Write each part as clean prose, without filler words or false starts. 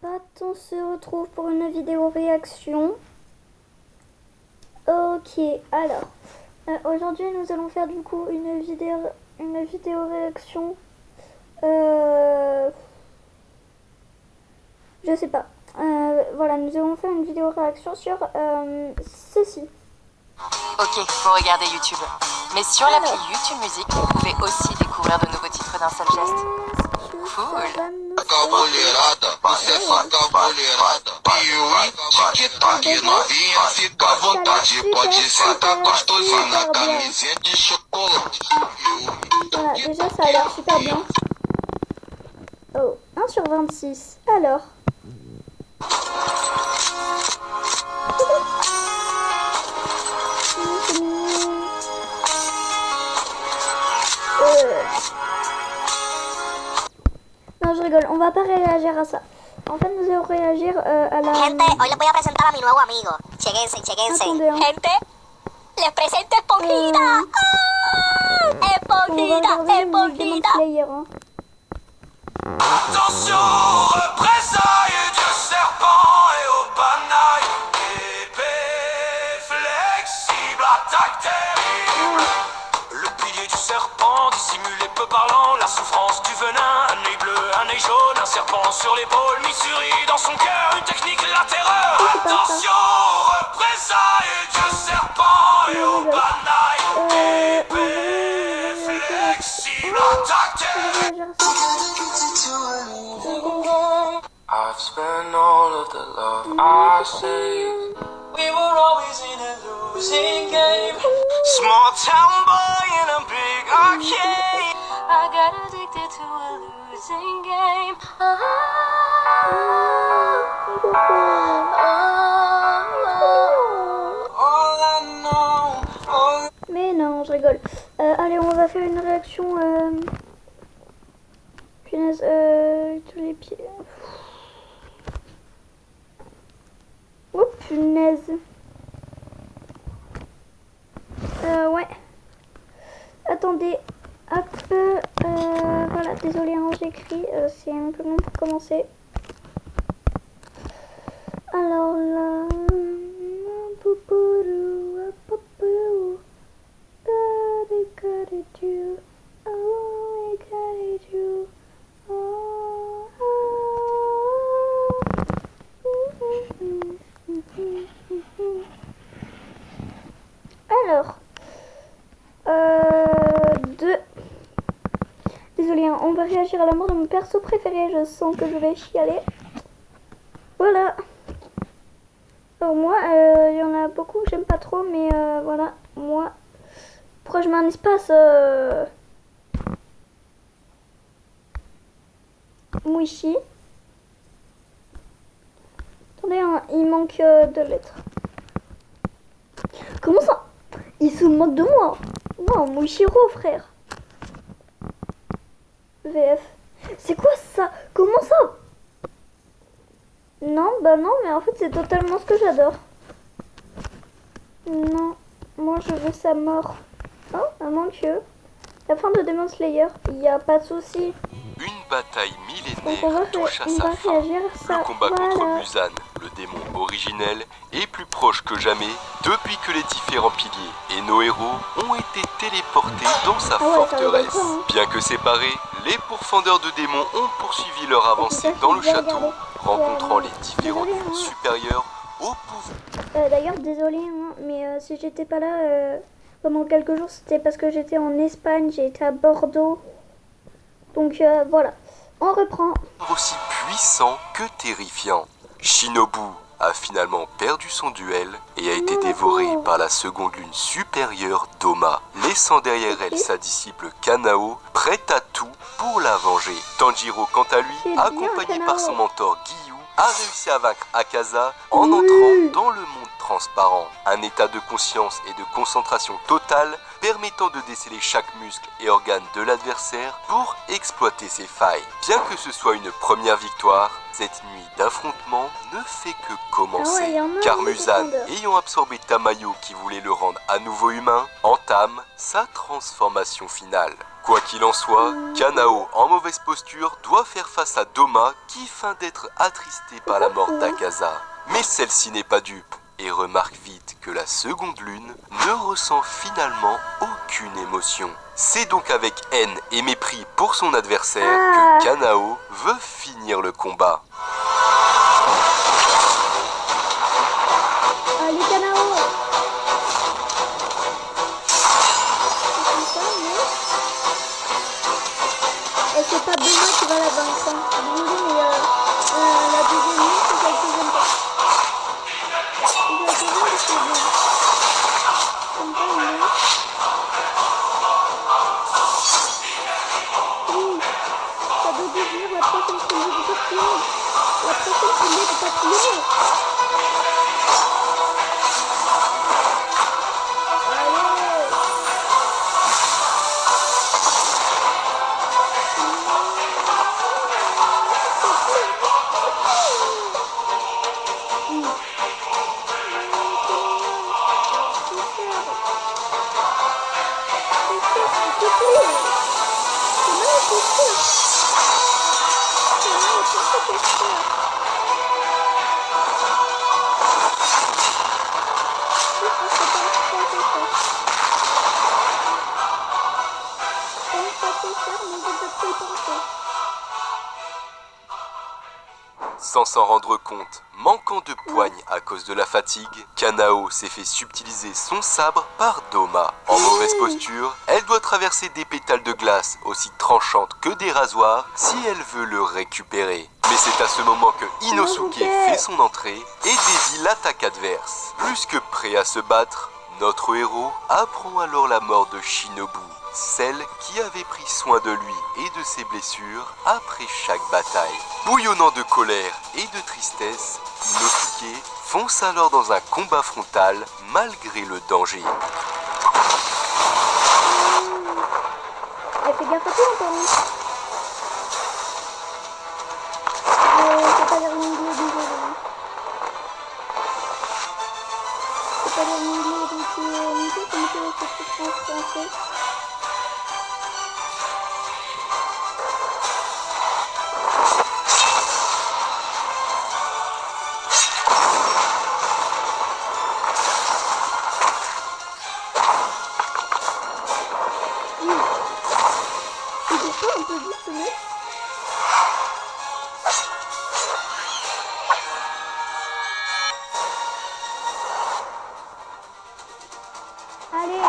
On se retrouve pour une vidéo réaction. Ok, alors aujourd'hui nous allons faire du coup une vidéo réaction. Je sais pas. Voilà, nous allons faire une vidéo réaction sur ceci. Ok, faut regarder YouTube. Mais sur l'appli YouTube Music, vous pouvez aussi découvrir de nouveaux titres d'un seul geste. Cool. Mulherada, você saca mulherada. Piuí, tic-tac, novinha, fica à vontade. Pode sentar gostosinha na camisinha de chocolate. Voilà, déjà ça a l'air super bien. Oh, 1 sur 26. Alors. Non, je rigole, on va pas réagir à ça. En fait, nous allons réagir à la... Gente, hoy les voy a presentar a mi nuevo amigo. Chéquense. Attendez, hein. Gente, les presento Esponjita. Esponjita. Slayer, hein. Attention aux représailles du serpent et au banaille. Épée flexible, attaque terrible. Le pilier du serpent, dissimulé peu parlant. La souffrance du venin, un œil bleu, un œil jaune. Un serpent sur l'épaule, Missouri dans son cœur. Une technique, la terreur. Attention aux représailles du serpent et au banaille. Épée flexible, attaque terrible. I've spent all of the love I saved. We were always in a losing game. Small town boy in a big arcade. I got addicted to a losing game. All I know, Mais non, je rigole. Allez, on va faire une réaction... Punaise, tous les pieds... Oh punaise. Ouais. Attendez. Hop. Voilà, désolé, hein, j'écris. C'est un peu long pour commencer. Alors là... Alors, désolé, hein, on va réagir à la mort de mon perso préféré. Je sens que je vais chialer. Voilà. Alors moi, il y en a beaucoup que j'aime pas trop, mais voilà, moi. Pourquoi je mets un espace Mouichi. Attendez, hein, il manque 2 lettres. Comment ça? Il se moque de moi. Non, Mouichiro, frère. VF. C'est quoi ça? Comment ça? Non, bah non, mais en fait, c'est totalement ce que j'adore. Non, moi, je veux sa mort. Oh, mon Dieu. La fin de Demon Slayer, il n'y a pas de souci. Une bataille Donc on va, millénaire touche à sa fin. réagir à ça. Le combat contre Muzan, le démon originel, est plus proche que jamais depuis que les différents piliers et nos héros ont été téléportés dans sa forteresse. Ça va, hein. Bien que séparés, les pourfendeurs de démons ont poursuivi leur avancée dans le château, rencontrant les différents Désolé, niveaux hein. supérieurs au pouvoir. D'ailleurs, désolé, hein, mais si j'étais pas là pendant quelques jours, c'était parce que j'étais en Espagne, j'ai été à Bordeaux. Donc voilà, on reprend. Aussi puissant que terrifiant. Shinobu a finalement perdu son duel et a été dévorée par la seconde lune supérieure Doma, laissant derrière elle sa disciple Kanao, prête à tout pour la venger. Tanjiro, quant à lui, C'est bien, accompagné Kanao. par son mentor Giyu, a réussi à vaincre Akaza en entrant dans le monde transparent. Un état de conscience et de concentration totale permettant de déceler chaque muscle et organe de l'adversaire pour exploiter ses failles. Bien que ce soit une première victoire, cette nuit d'affrontement ne fait que commencer. Ah ouais, y en a car qui Muzan, s'entendent. ayant absorbé Tamayo qui voulait le rendre à nouveau humain, entame sa transformation finale. Quoi qu'il en soit, Kanao, en mauvaise posture, doit faire face à Doma qui feint d'être attristé par la mort d'Akaza. Mais celle-ci n'est pas dupe et remarque vite que la seconde lune ne ressent finalement aucune émotion. C'est donc avec haine et mépris pour son adversaire que Kanao veut finir le combat. Allez, Kanao. Et c'est pas Doma qui va la vaincre. Désolé, mais la deuxième ligne, c'est celle que j'aime pas. C'est la deuxième que j'aime bien. J'aime pas une ligne. Oui, ça doit devenir la prochaine pilier du papillon. La prochaine pilier du papillon. Sans s'en rendre compte, manquant de poigne à cause de la fatigue, Kanao s'est fait subtiliser son sabre par Doma. En mauvaise posture, elle doit traverser des pétales de glace aussi tranchantes que des rasoirs si elle veut le récupérer. Mais c'est à ce moment que Inosuke fait son entrée et dévie l'attaque adverse. Plus que prêt à se battre, notre héros apprend alors la mort de Shinobu, celle qui avait pris soin de lui et de ses blessures après chaque bataille. Bouillonnant de colère et de tristesse, Inosuke fonce alors dans un combat frontal malgré le danger. Elle fait gaffe à toi encore. C'est pas l'air anglais désolé. C'est pas l'air anglais donc nickel comme ça c'est en français. Un peu vite ce mec. Allez.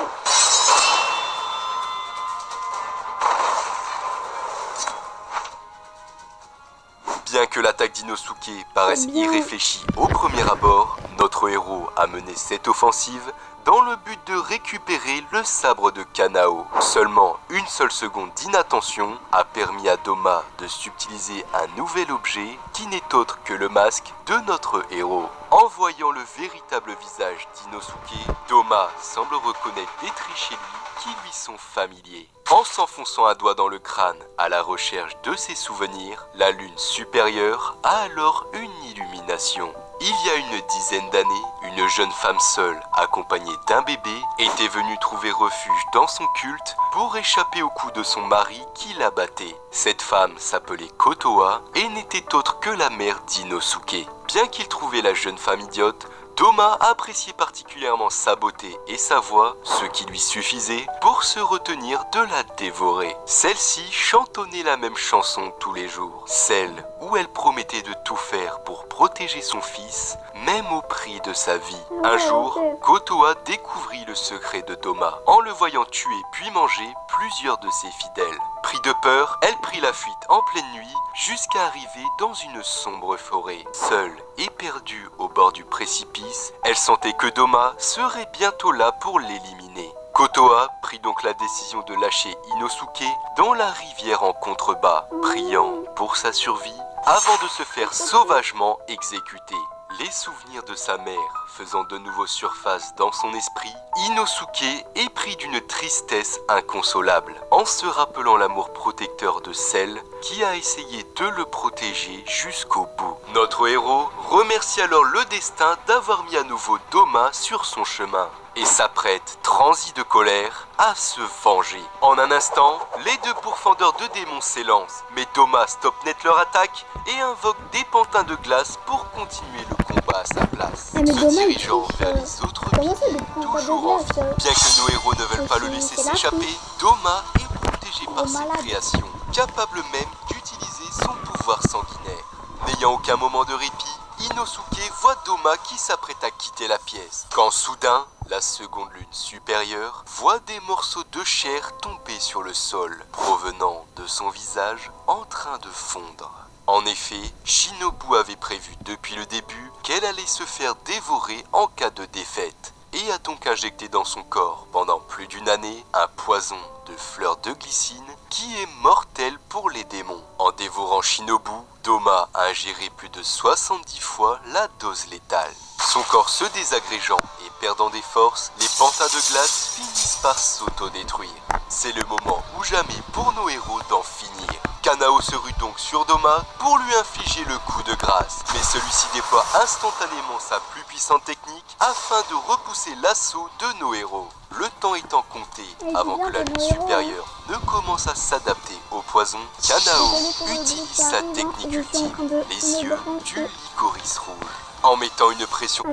Bien que l'attaque d'Inosuke paraisse irréfléchie au premier abord, notre héros a mené cette offensive dans le but de récupérer le sabre de Kanao. Seulement une seule seconde d'inattention a permis à Doma de subtiliser un nouvel objet qui n'est autre que le masque de notre héros. En voyant le véritable visage d'Inosuke, Doma semble reconnaître des traits chez lui qui lui sont familiers. En s'enfonçant un doigt dans le crâne à la recherche de ses souvenirs, la lune supérieure a alors une illumination. Il y a une dizaine d'années, une jeune femme seule, accompagnée d'un bébé, était venue trouver refuge dans son culte pour échapper au coup de son mari qui la battait. Cette femme s'appelait Kotoa et n'était autre que la mère d'Inosuke. Bien qu'il trouvait la jeune femme idiote, Doma appréciait particulièrement sa beauté et sa voix, ce qui lui suffisait pour se retenir de la dévorer. Celle-ci chantonnait la même chanson tous les jours, celle où elle promettait de tout faire pour protéger son fils, même au prix de sa vie. Un jour, Kotoa découvrit le secret de Doma en le voyant tuer puis manger plusieurs de ses fidèles. Pris de peur, elle prit la fuite en pleine nuit jusqu'à arriver dans une sombre forêt. Seule et perdue au bord du précipice, elle sentait que Doma serait bientôt là pour l'éliminer. Kotoa prit donc la décision de lâcher Inosuke dans la rivière en contrebas, priant pour sa survie avant de se faire sauvagement exécuter. Les souvenirs de sa mère faisant de nouveau surface dans son esprit, Inosuke est pris d'une tristesse inconsolable en se rappelant l'amour protecteur de celle qui a essayé de le protéger jusqu'au bout. Notre héros remercie alors le destin d'avoir mis à nouveau Doma sur son chemin et s'apprête, transi de colère, à se venger. En un instant, les deux pourfendeurs de démons s'élancent, mais Doma stoppe net leur attaque et invoque des pantins de glace pour continuer le combat à sa place. Ah, mais Se Doma, il dirigeant triche, vers les autres comment ça, piliers, des pantins de toujours en glace, vie, bien que nos héros ne veulent pas le laisser c'est la s'échapper, Doma est protégé par Il est ses malade. créations, capable même d'utiliser son pouvoir sanguinaire. N'ayant aucun moment de répit, Inosuke voit Doma qui s'apprête à quitter la pièce, quand soudain, la seconde lune supérieure voit des morceaux de chair tomber sur le sol, provenant de son visage en train de fondre. En effet, Shinobu avait prévu depuis le début qu'elle allait se faire dévorer en cas de défaite, et a donc injecté dans son corps pendant plus d'une année un poison de fleurs de glycine qui est mortel pour les démons. En dévorant Shinobu, Doma a ingéré plus de 70 fois la dose létale. Son corps se désagrégeant et perdant des forces, les pantins de glace finissent par s'autodétruire. C'est le moment ou jamais pour nos héros d'en finir. Kanao se rue donc sur Doma pour lui infliger le coup de grâce, mais celui-ci déploie instantanément sa plus puissante technique afin de repousser l'assaut de nos héros. Le temps étant compté avant que la lune supérieure ne commence à s'adapter au poison, Kanao utilise sa technique ultime, les yeux du licorice rouge. En mettant une pression.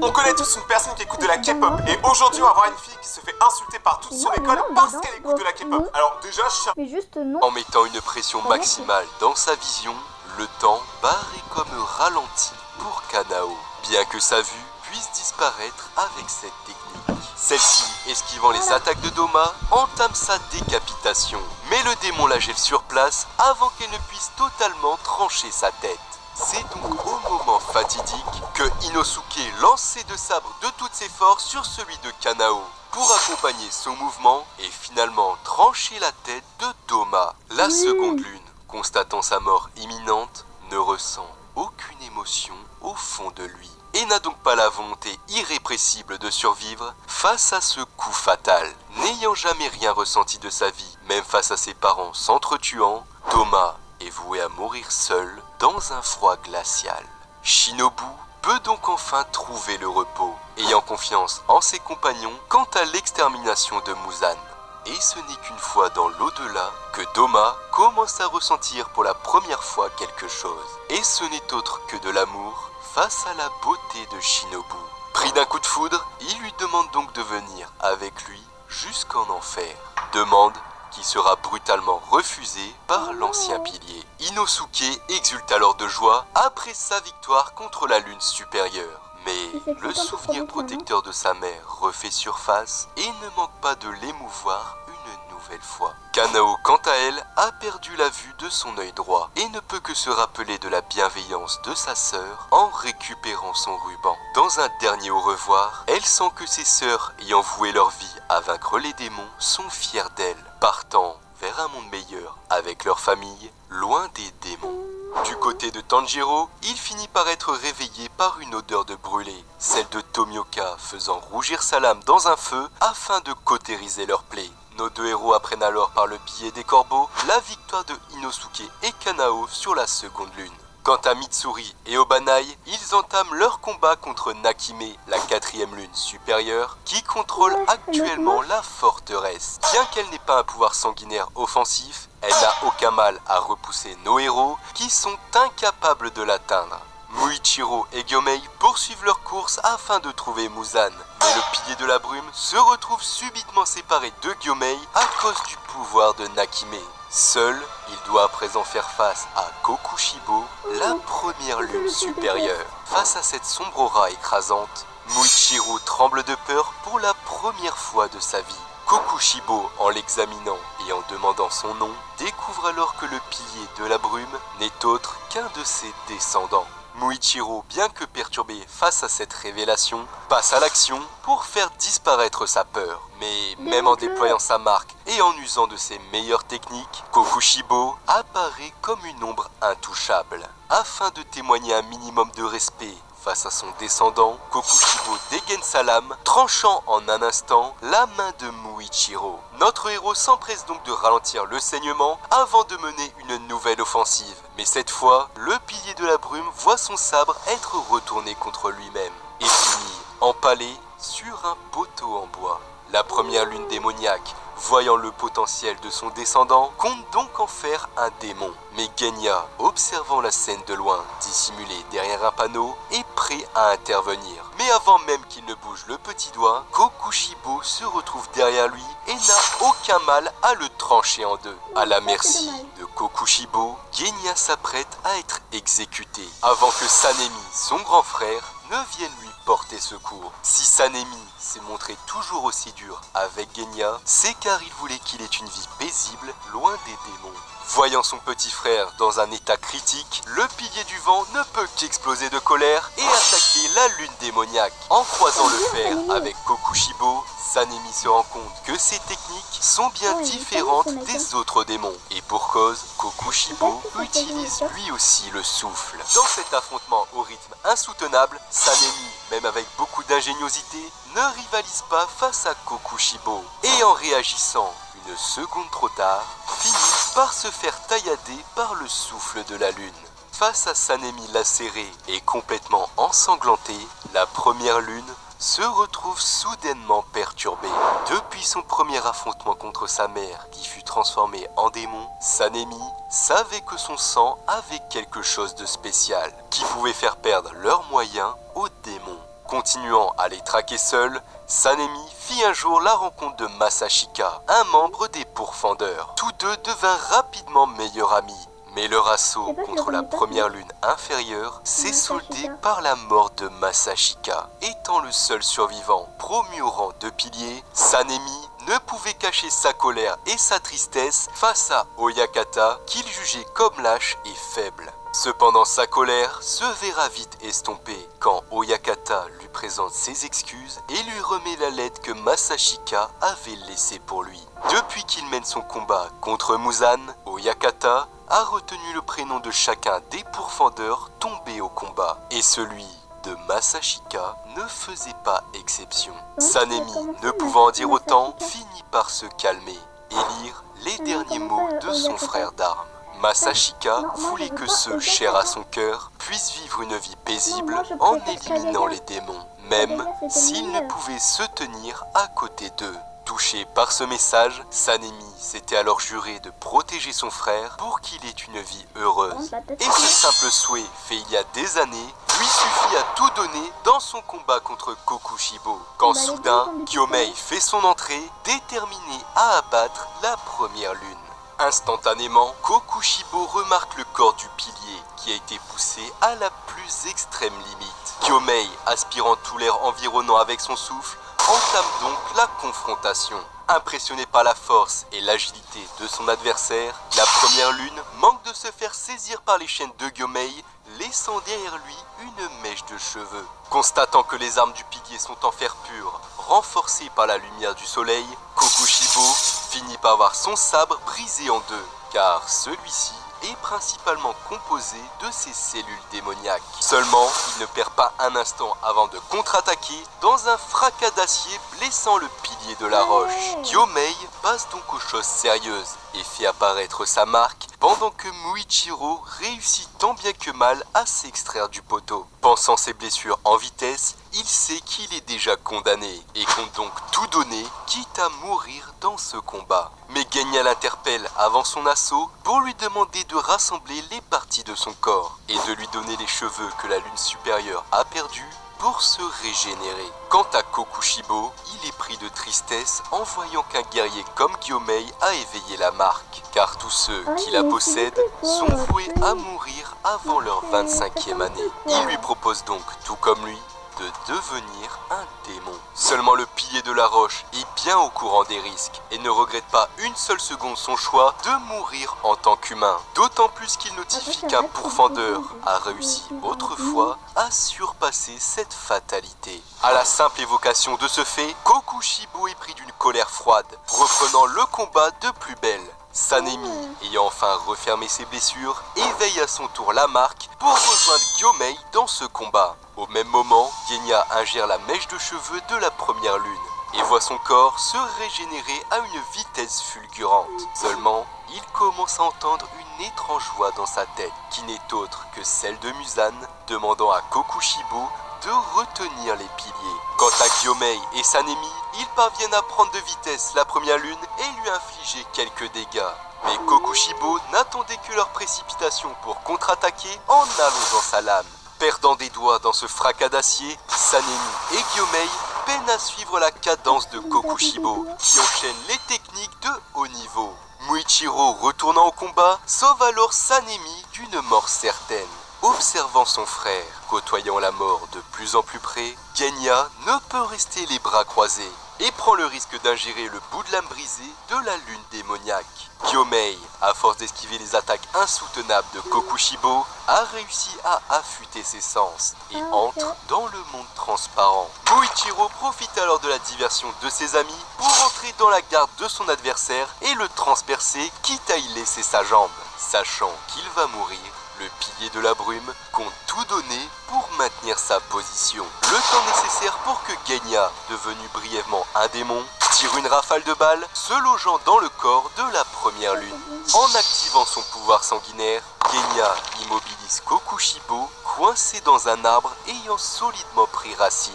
On connaît tous une personne qui écoute de la K-pop et aujourd'hui on va voir une fille qui se fait insulter par toute son école parce qu'elle écoute de la K-pop. Alors déjà je Mais juste non. En mettant une pression maximale dans sa vision, le temps barré comme ralenti pour Kanao, bien que sa vue puisse disparaître avec cette technique. Celle-ci, esquivant les attaques de Doma, entame sa décapitation, mais le démon la gèle sur place avant qu'elle ne puisse totalement trancher sa tête. C'est donc au moment fatidique que Inosuke lance ses deux sabres de toutes ses forces sur celui de Kanao pour accompagner son mouvement et finalement trancher la tête de Doma. La seconde lune, constatant sa mort imminente, ne ressent aucune émotion au fond de lui et n'a donc pas la volonté irrépressible de survivre face à ce coup fatal. N'ayant jamais rien ressenti de sa vie, même face à ses parents s'entretuant, Doma est voué à mourir seul dans un froid glacial. Shinobu peut donc enfin trouver le repos, ayant confiance en ses compagnons quant à l'extermination de Muzan. Et ce n'est qu'une fois dans l'au-delà que Doma commence à ressentir pour la première fois quelque chose. Et ce n'est autre que de l'amour face à la beauté de Shinobu. Pris d'un coup de foudre, il lui demande donc de venir avec lui jusqu'en enfer. Demande qui sera brutalement refusée par l'ancien pilier. Inosuke exulte alors de joie après sa victoire contre la lune supérieure. Mais le souvenir protecteur de sa mère refait surface et ne manque pas de l'émouvoir une nouvelle fois. Kanao, quant à elle, a perdu la vue de son œil droit et ne peut que se rappeler de la bienveillance de sa sœur en récupérant son ruban. Dans un dernier au revoir, elle sent que ses sœurs, ayant voué leur vie à vaincre les démons, sont fières d'elle, partant vers un monde meilleur avec leur famille, loin des démons. Du côté de Tanjiro, il finit par être réveillé par une odeur de brûlé, celle de Tomioka faisant rougir sa lame dans un feu afin de cautériser leur plaie. Nos deux héros apprennent alors par le biais des corbeaux la victoire de Inosuke et Kanao sur la seconde lune. Quant à Mitsuri et Obanai, ils entament leur combat contre Nakime, la quatrième lune supérieure, qui contrôle actuellement la forteresse. Bien qu'elle n'ait pas un pouvoir sanguinaire offensif, elle n'a aucun mal à repousser nos héros, qui sont incapables de l'atteindre. Muichiro et Gyomei poursuivent leur course afin de trouver Muzan, mais le pilier de la brume se retrouve subitement séparé de Gyomei à cause du pouvoir de Nakime. Seul, il doit à présent faire face à Kokushibo, la première lune supérieure. Face à cette sombre aura écrasante, Muichiro tremble de peur pour la première fois de sa vie. Kokushibo, en l'examinant et en demandant son nom, découvre alors que le pilier de la brume n'est autre qu'un de ses descendants. Muichiro, bien que perturbé face à cette révélation, passe à l'action pour faire disparaître sa peur. Mais même en déployant sa marque et en usant de ses meilleures techniques, Kokushibo apparaît comme une ombre intouchable. Afin de témoigner un minimum de respect face à son descendant, Kokushibo dégaine sa lame, tranchant en un instant la main de Muichiro. Notre héros s'empresse donc de ralentir le saignement avant de mener une nouvelle offensive. Mais cette fois, le pilier de la brume voit son sabre être retourné contre lui-même et finit empalé sur un poteau en bois. La première lune démoniaque, voyant le potentiel de son descendant, compte donc en faire un démon. Mais Genya, observant la scène de loin, dissimulée derrière un panneau, est prêt à intervenir. Mais avant même qu'il ne bouge le petit doigt, Kokushibo se retrouve derrière lui et n'a aucun mal à le trancher en deux. À la merci de Kokushibo, Genya s'apprête à être exécuté avant que Sanemi, son grand frère, ne vienne lui porter secours. Si Sanemi s'est montré toujours aussi dur avec Genya, c'est car il voulait qu'il ait une vie paisible, loin des démons. Voyant son petit frère dans un état critique, le pilier du vent ne peut qu'exploser de colère et attaquer la lune démoniaque. En croisant le fer avec Kokushibo, Sanemi se rend compte que ses techniques sont bien différentes des autres démons. Et pour cause, Kokushibo utilise lui aussi le souffle. Dans cet affrontement au rythme insoutenable, Sanemi, même avec beaucoup d'ingéniosité, ne rivalise pas face à Kokushibo. Et en réagissant une seconde trop tard, finit par se faire taillader par le souffle de la lune. Face à Sanemi lacéré et complètement ensanglanté, la première lune se retrouve soudainement perturbée. Depuis son premier affrontement contre sa mère qui fut transformée en démon, Sanemi savait que son sang avait quelque chose de spécial qui pouvait faire perdre leurs moyens aux démons. Continuant à les traquer seul, Sanemi fit un jour la rencontre de Masashika, un membre des Pourfendeurs. Tous deux devinrent rapidement meilleurs amis. Mais leur assaut contre la première lune inférieure s'est soldé par la mort de Masashika. Étant le seul survivant promu au rang de pilier, Sanemi ne pouvait cacher sa colère et sa tristesse face à Oyakata qu'il jugeait comme lâche et faible. Cependant, sa colère se verra vite estompée quand Oyakata lui présente ses excuses et lui remet la lettre que Masashika avait laissée pour lui. Depuis qu'il mène son combat contre Muzan, Oyakata a retenu le prénom de chacun des pourfendeurs tombés au combat, et celui de Masashika ne faisait pas exception. Sanemi, ne pouvant en dire autant, finit par se calmer et lire les derniers mots de son frère d'armes. Masashika voulait que ceux chers à son cœur puissent vivre une vie paisible en éliminant les démons, même s'ils ne pouvaient se tenir à côté d'eux. Touché par ce message, Sanemi s'était alors juré de protéger son frère pour qu'il ait une vie heureuse. Et ce simple souhait, fait il y a des années, lui suffit à tout donner dans son combat contre Kokushibo. Quand soudain, Gyomei fait son entrée, déterminé à abattre la première lune. Instantanément, Kokushibo remarque le corps du pilier qui a été poussé à la plus extrême limite. Gyomei, aspirant tout l'air environnant avec son souffle, entame donc la confrontation. Impressionné par la force et l'agilité de son adversaire, la première lune manque de se faire saisir par les chaînes de Gyomei, laissant derrière lui une mèche de cheveux. Constatant que les armes du pilier sont en fer pur, renforcées par la lumière du soleil, Kokushibo finit par voir son sabre brisé en deux, car celui-ci est principalement composé de ses cellules démoniaques. Seulement, il ne perd pas un instant avant de contre-attaquer dans un fracas d'acier blessant le pilier de la roche. Gyomei passe donc aux choses sérieuses et fait apparaître sa marque pendant que Muichiro réussit tant bien que mal à s'extraire du poteau. Pensant ses blessures en vitesse, il sait qu'il est déjà condamné et compte donc tout donner, quitte à mourir dans ce combat. Mais Genya l'interpelle avant son assaut pour lui demander de rassembler les parties de son corps et de lui donner les cheveux que la lune supérieure a perdus pour se régénérer. Quant à Kokushibo, il est pris de tristesse en voyant qu'un guerrier comme Gyomei a éveillé la marque, car tous ceux qui la possèdent sont voués à mourir avant leur 25e année. Il lui propose donc, tout comme lui, de devenir un démon. Seulement le pilier de la roche est bien au courant des risques et ne regrette pas une seule seconde son choix de mourir en tant qu'humain. D'autant plus qu'il notifie qu'un pourfendeur a réussi autrefois à surpasser cette fatalité. À la simple évocation de ce fait, Kokushibo est pris d'une colère froide, reprenant le combat de plus belle. Sanemi, ayant enfin refermé ses blessures, éveille à son tour la marque pour rejoindre Gyomei dans ce combat. Au même moment, Genya ingère la mèche de cheveux de la première lune et voit son corps se régénérer à une vitesse fulgurante. Seulement, il commence à entendre une étrange voix dans sa tête, qui n'est autre que celle de Muzan, demandant à Kokushibo de retenir les piliers. Quant à Gyomei et Sanemi, ils parviennent à prendre de vitesse la première lune et lui infliger quelques dégâts. Mais Kokushibo n'attendait que leur précipitation pour contre-attaquer en allongeant sa lame. Perdant des doigts dans ce fracas d'acier, Sanemi et Gyomei peinent à suivre la cadence de Kokushibo, qui enchaîne les techniques de haut niveau. Muichiro, retournant au combat, sauve alors Sanemi d'une mort certaine. Observant son frère, côtoyant la mort de plus en plus près, Genya ne peut rester les bras croisés et prend le risque d'ingérer le bout de lame brisée de la lune démoniaque. Gyomei, à force d'esquiver les attaques insoutenables de Kokushibo, a réussi à affûter ses sens et entre dans le monde transparent. Muichiro profite alors de la diversion de ses amis pour entrer dans la garde de son adversaire et le transpercer, quitte à y laisser sa jambe. Sachant qu'il va mourir, le pilier de la brume compte tout donner pour maintenir sa position. Le temps nécessaire pour que Genya, devenu brièvement un démon, tire une rafale de balles se logeant dans le corps de la première lune. En activant son pouvoir sanguinaire, Genya immobilise Kokushibo coincé dans un arbre ayant solidement pris racine.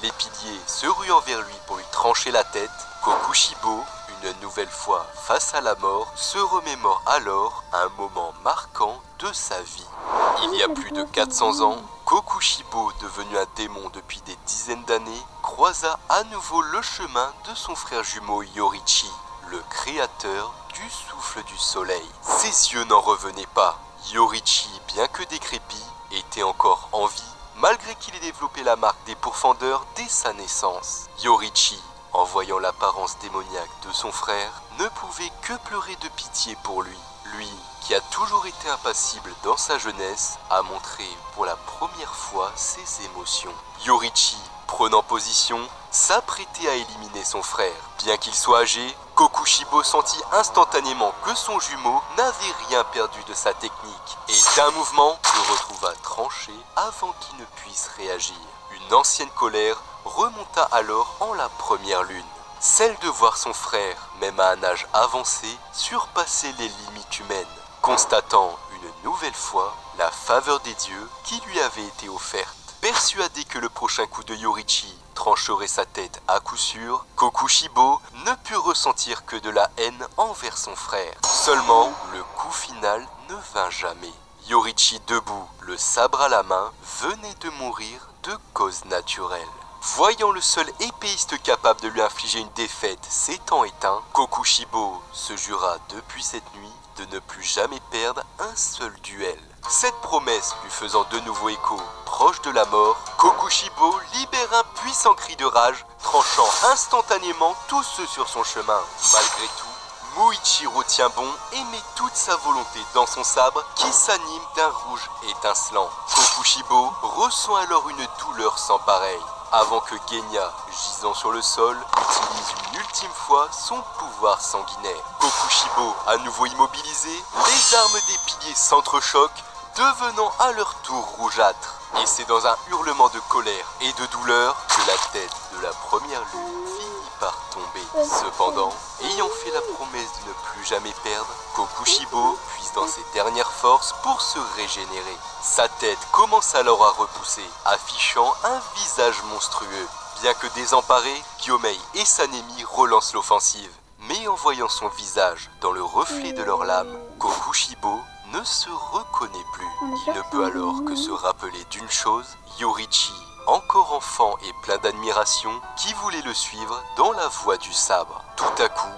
Les piliers se ruant vers lui pour lui trancher la tête, Kokushibo, une nouvelle fois face à la mort, se remémore alors un moment marquant de sa vie. Il y a plus de 400 ans, Kokushibo, devenu un démon depuis des dizaines d'années, croisa à nouveau le chemin de son frère jumeau Yorichi, le créateur du souffle du soleil. Ses yeux n'en revenaient pas. Yorichi, bien que décrépit, était encore en vie, malgré qu'il ait développé la marque des pourfendeurs dès sa naissance. Yorichi, en voyant l'apparence démoniaque de son frère, ne pouvait que pleurer de pitié pour lui. Lui, qui a toujours été impassible dans sa jeunesse, a montré pour la première fois ses émotions. Yorichi, prenant position, s'apprêtait à éliminer son frère. Bien qu'il soit âgé, Kokushibo sentit instantanément que son jumeau n'avait rien perdu de sa technique et d'un mouvement le retrouva tranché avant qu'il ne puisse réagir. Une ancienne colère remonta alors en la première lune. Celle de voir son frère, même à un âge avancé, surpasser les limites humaines, constatant une nouvelle fois la faveur des dieux qui lui avait été offerte. Persuadé que le prochain coup de Yorichi trancherait sa tête à coup sûr, Kokushibo ne put ressentir que de la haine envers son frère. Seulement, le coup final ne vint jamais. Yorichi, debout, le sabre à la main, venait de mourir de cause naturelle. Voyant le seul épéiste capable de lui infliger une défaite s'étant éteint, Kokushibo se jura depuis cette nuit de ne plus jamais perdre un seul duel. Cette promesse lui faisant de nouveau écho proche de la mort, Kokushibo libère un puissant cri de rage, tranchant instantanément tous ceux sur son chemin. Malgré tout, Muichiro tient bon et met toute sa volonté dans son sabre qui s'anime d'un rouge étincelant. Kokushibo ressent alors une douleur sans pareille, avant que Genya, gisant sur le sol, utilise une ultime fois son pouvoir sanguinaire. Kokushibo, à nouveau immobilisé, les armes des piliers s'entrechoquent, devenant à leur tour rougeâtres. Et c'est dans un hurlement de colère et de douleur que la tête de la première lune finit par tomber. Cependant, ayant fait la promesse de ne plus jamais perdre, Kokushibo puise dans ses dernières forces pour se régénérer. Sa tête commence alors à repousser, affichant un visage monstrueux. Bien que désemparés, Gyomei et Sanemi relancent l'offensive. Mais en voyant son visage dans le reflet de leurs lames, Kokushibo ne se reconnaît plus. Il ne peut alors que se rappeler d'une chose, Yorichi, encore enfant et plein d'admiration, qui voulait le suivre dans la voie du sabre. Tout à coup,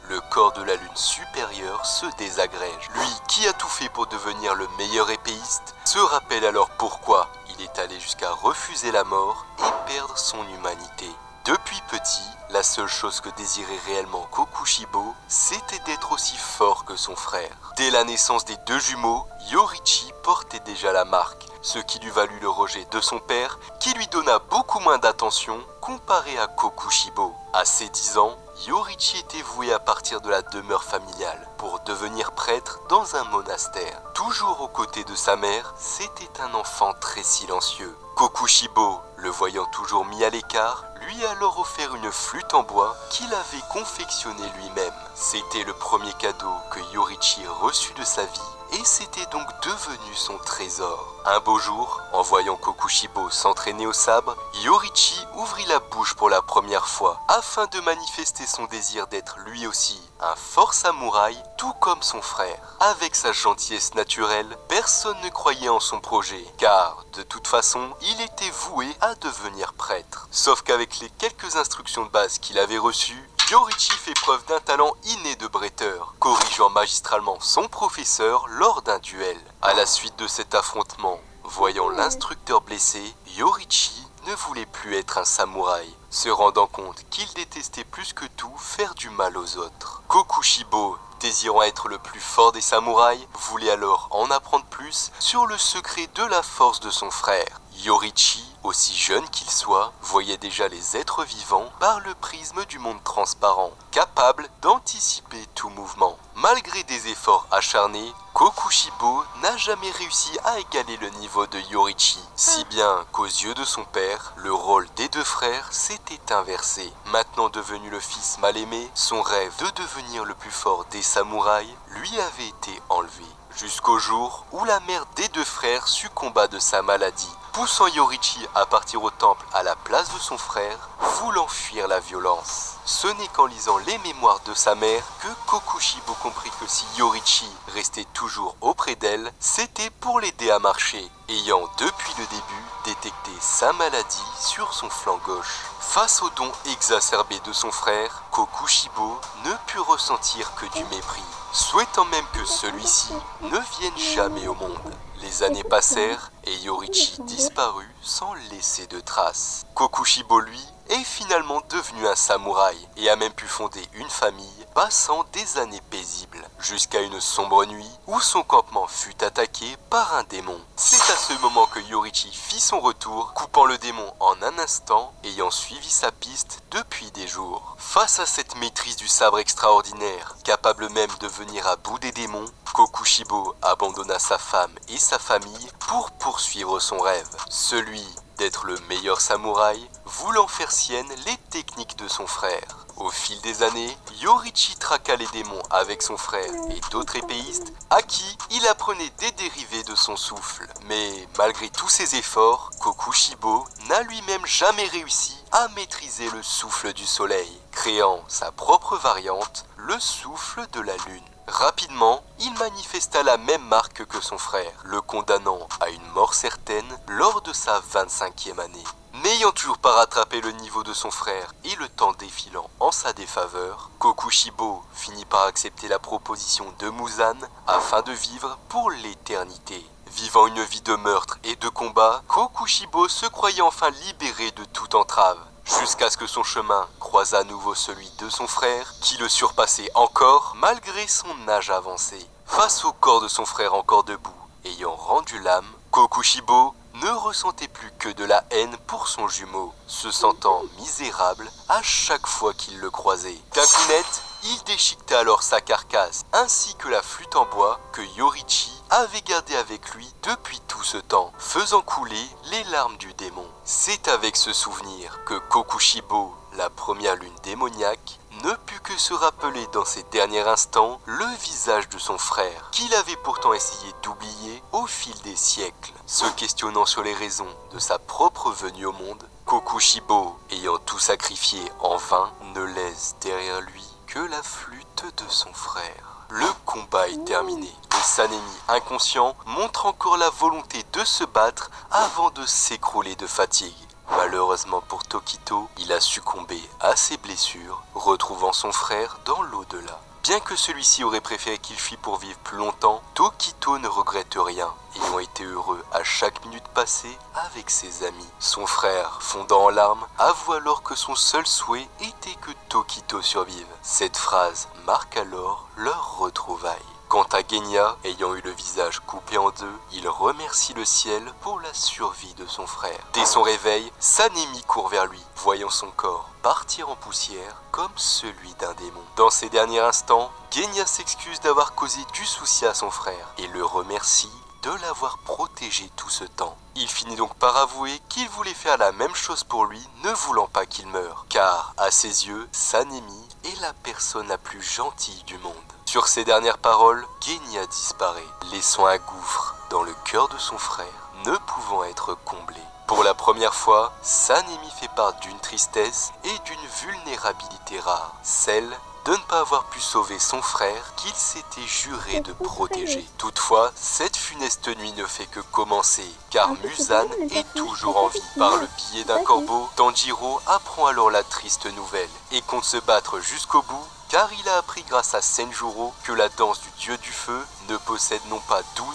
le corps de la lune supérieure se désagrège. Lui, qui a tout fait pour devenir le meilleur épéiste, se rappelle alors pourquoi il est allé jusqu'à refuser la mort et perdre son humanité. Depuis petit, la seule chose que désirait réellement Kokushibo, c'était d'être aussi fort que son frère. Dès la naissance des deux jumeaux, Yorichi portait déjà la marque, ce qui lui valut le rejet de son père, qui lui donna beaucoup moins d'attention comparé à Kokushibo. À ses 10 ans, Yorichi était voué à partir de la demeure familiale pour devenir prêtre dans un monastère. Toujours aux côtés de sa mère, c'était un enfant très silencieux. Kokushibo, le voyant toujours mis à l'écart, lui a alors offert une flûte en bois qu'il avait confectionnée lui-même. C'était le premier cadeau que Yorichi reçut de sa vie et c'était donc devenu son trésor. Un beau jour, en voyant Kokushibo s'entraîner au sabre, Yorichi ouvrit la bouche pour la première fois afin de manifester son désir d'être lui aussi un fort samouraï, tout comme son frère. Avec sa gentillesse naturelle, personne ne croyait en son projet, car de toute façon, il était voué à devenir prêtre. Sauf qu'avec les quelques instructions de base qu'il avait reçues, Yorichi fait preuve d'un talent inné de bretteur, corrigeant magistralement son professeur lors d'un duel. À la suite de cet affrontement, voyant l'instructeur blessé, Yorichi ne voulait plus être un samouraï, se rendant compte qu'il détestait plus que tout faire du mal aux autres. Kokushibo, désirant être le plus fort des samouraïs, voulait alors en apprendre plus sur le secret de la force de son frère. Yorichi, aussi jeune qu'il soit, voyait déjà les êtres vivants par le prisme du monde transparent, capable d'anticiper tout mouvement. Malgré des efforts acharnés, Kokushibo n'a jamais réussi à égaler le niveau de Yorichi, si bien qu'aux yeux de son père, le rôle des deux frères s'était inversé. Maintenant devenu le fils mal aimé, son rêve de devenir le plus fort des samouraïs lui avait été enlevé. Jusqu'au jour où la mère des deux frères succomba de sa maladie, poussant Yorichi à partir au temple à la place de son frère, voulant fuir la violence. Ce n'est qu'en lisant les mémoires de sa mère que Kokushibo comprit que si Yorichi restait toujours auprès d'elle, c'était pour l'aider à marcher, ayant depuis le début détecté sa maladie sur son flanc gauche. Face au don exacerbé de son frère, Kokushibo ne put ressentir que du mépris, souhaitant même que celui-ci ne vienne jamais au monde. Les années passèrent et Yorichi disparut sans laisser de traces. Kokushibo, lui, est finalement devenu un samouraï et a même pu fonder une famille, passant des années paisibles, jusqu'à une sombre nuit où son campement fut attaqué par un démon. C'est à ce moment que Yorichi fit son retour, coupant le démon en un instant, ayant suivi sa piste depuis des jours. Face à cette maîtrise du sabre extraordinaire, capable même de venir à bout des démons, Kokushibo abandonna sa femme et sa famille pour poursuivre son rêve, celui d'être le meilleur samouraï, voulant faire sienne les techniques de son frère. Au fil des années, Yorichi traqua les démons avec son frère et d'autres épéistes à qui il apprenait des dérivés de son souffle. Mais malgré tous ses efforts, Kokushibo n'a lui-même jamais réussi à maîtriser le souffle du soleil, créant sa propre variante, le souffle de la lune. Rapidement, il manifesta la même marque que son frère, le condamnant à une mort certaine lors de sa 25e année. N'ayant toujours pas rattrapé le niveau de son frère et le temps défilant en sa défaveur, Kokushibo finit par accepter la proposition de Muzan afin de vivre pour l'éternité. Vivant une vie de meurtre et de combat, Kokushibo se croyait enfin libéré de toute entrave, jusqu'à ce que son chemin croise à nouveau celui de son frère, qui le surpassait encore malgré son âge avancé. Face au corps de son frère encore debout, ayant rendu l'âme, Kokushibo ne ressentait plus que de la haine pour son jumeau, se sentant misérable à chaque fois qu'il le croisait. D'un coup net, il déchiquetait alors sa carcasse, ainsi que la flûte en bois que Yorichi avait gardée avec lui depuis tout ce temps, faisant couler les larmes du démon. C'est avec ce souvenir que Kokushibo, la première lune démoniaque, ne put que se rappeler dans ses derniers instants le visage de son frère, qu'il avait pourtant essayé d'oublier au fil des siècles. Se questionnant sur les raisons de sa propre venue au monde, Kokushibo, ayant tout sacrifié en vain, ne laisse derrière lui que la flûte de son frère. Le combat est terminé. Le Sanemi inconscient montre encore la volonté de se battre avant de s'écrouler de fatigue. Malheureusement pour Tokito, il a succombé à ses blessures, retrouvant son frère dans l'au-delà. Bien que celui-ci aurait préféré qu'il fuit pour vivre plus longtemps, Tokito ne regrette rien, ayant été heureux à chaque minute passée avec ses amis. Son frère, fondant en larmes, avoue alors que son seul souhait était que Tokito survive. Cette phrase marque alors leur retrouvaille. Quant à Genya, ayant eu le visage coupé en deux, il remercie le ciel pour la survie de son frère. Dès son réveil, Sanemi court vers lui, voyant son corps partir en poussière comme celui d'un démon. Dans ces derniers instants, Genya s'excuse d'avoir causé du souci à son frère et le remercie de l'avoir protégé tout ce temps. Il finit donc par avouer qu'il voulait faire la même chose pour lui, ne voulant pas qu'il meure, car à ses yeux, Sanemi est la personne la plus gentille du monde. Sur ces dernières paroles, Genya disparaît, laissant un gouffre dans le cœur de son frère, ne pouvant être comblé. Pour la première fois, Sanemi fait part d'une tristesse et d'une vulnérabilité rare, celle de ne pas avoir pu sauver son frère qu'il s'était juré de protéger. Toutefois, cette funeste nuit ne fait que commencer, car Muzan est toujours en vie. Par le biais d'un corbeau, Tanjiro apprend alors la triste nouvelle et compte se battre jusqu'au bout, car il a appris grâce à Senjuro que la danse du dieu du feu ne possède non pas 12,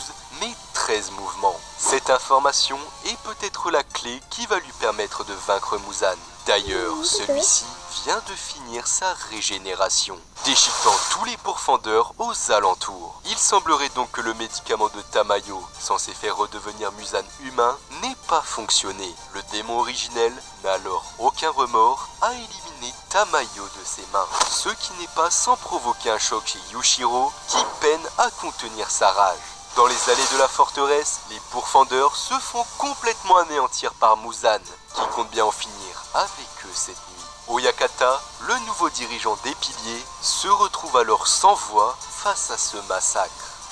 mais 13 mouvements. Cette information est peut-être la clé qui va lui permettre de vaincre Muzan. D'ailleurs, celui-ci vient de finir sa régénération, déchiquetant tous les pourfendeurs aux alentours. Il semblerait donc que le médicament de Tamayo, censé faire redevenir Muzan humain, n'ait pas fonctionné. Le démon originel n'a alors aucun remords à éliminer Tamayo de ses mains. Ce qui n'est pas sans provoquer un choc chez Yushiro, qui peine à contenir sa rage. Dans les allées de la forteresse, les pourfendeurs se font complètement anéantir par Muzan, qui compte bien en finir avec eux cette nuit. Oyakata, le nouveau dirigeant des piliers, se retrouve alors sans voix face à ce massacre,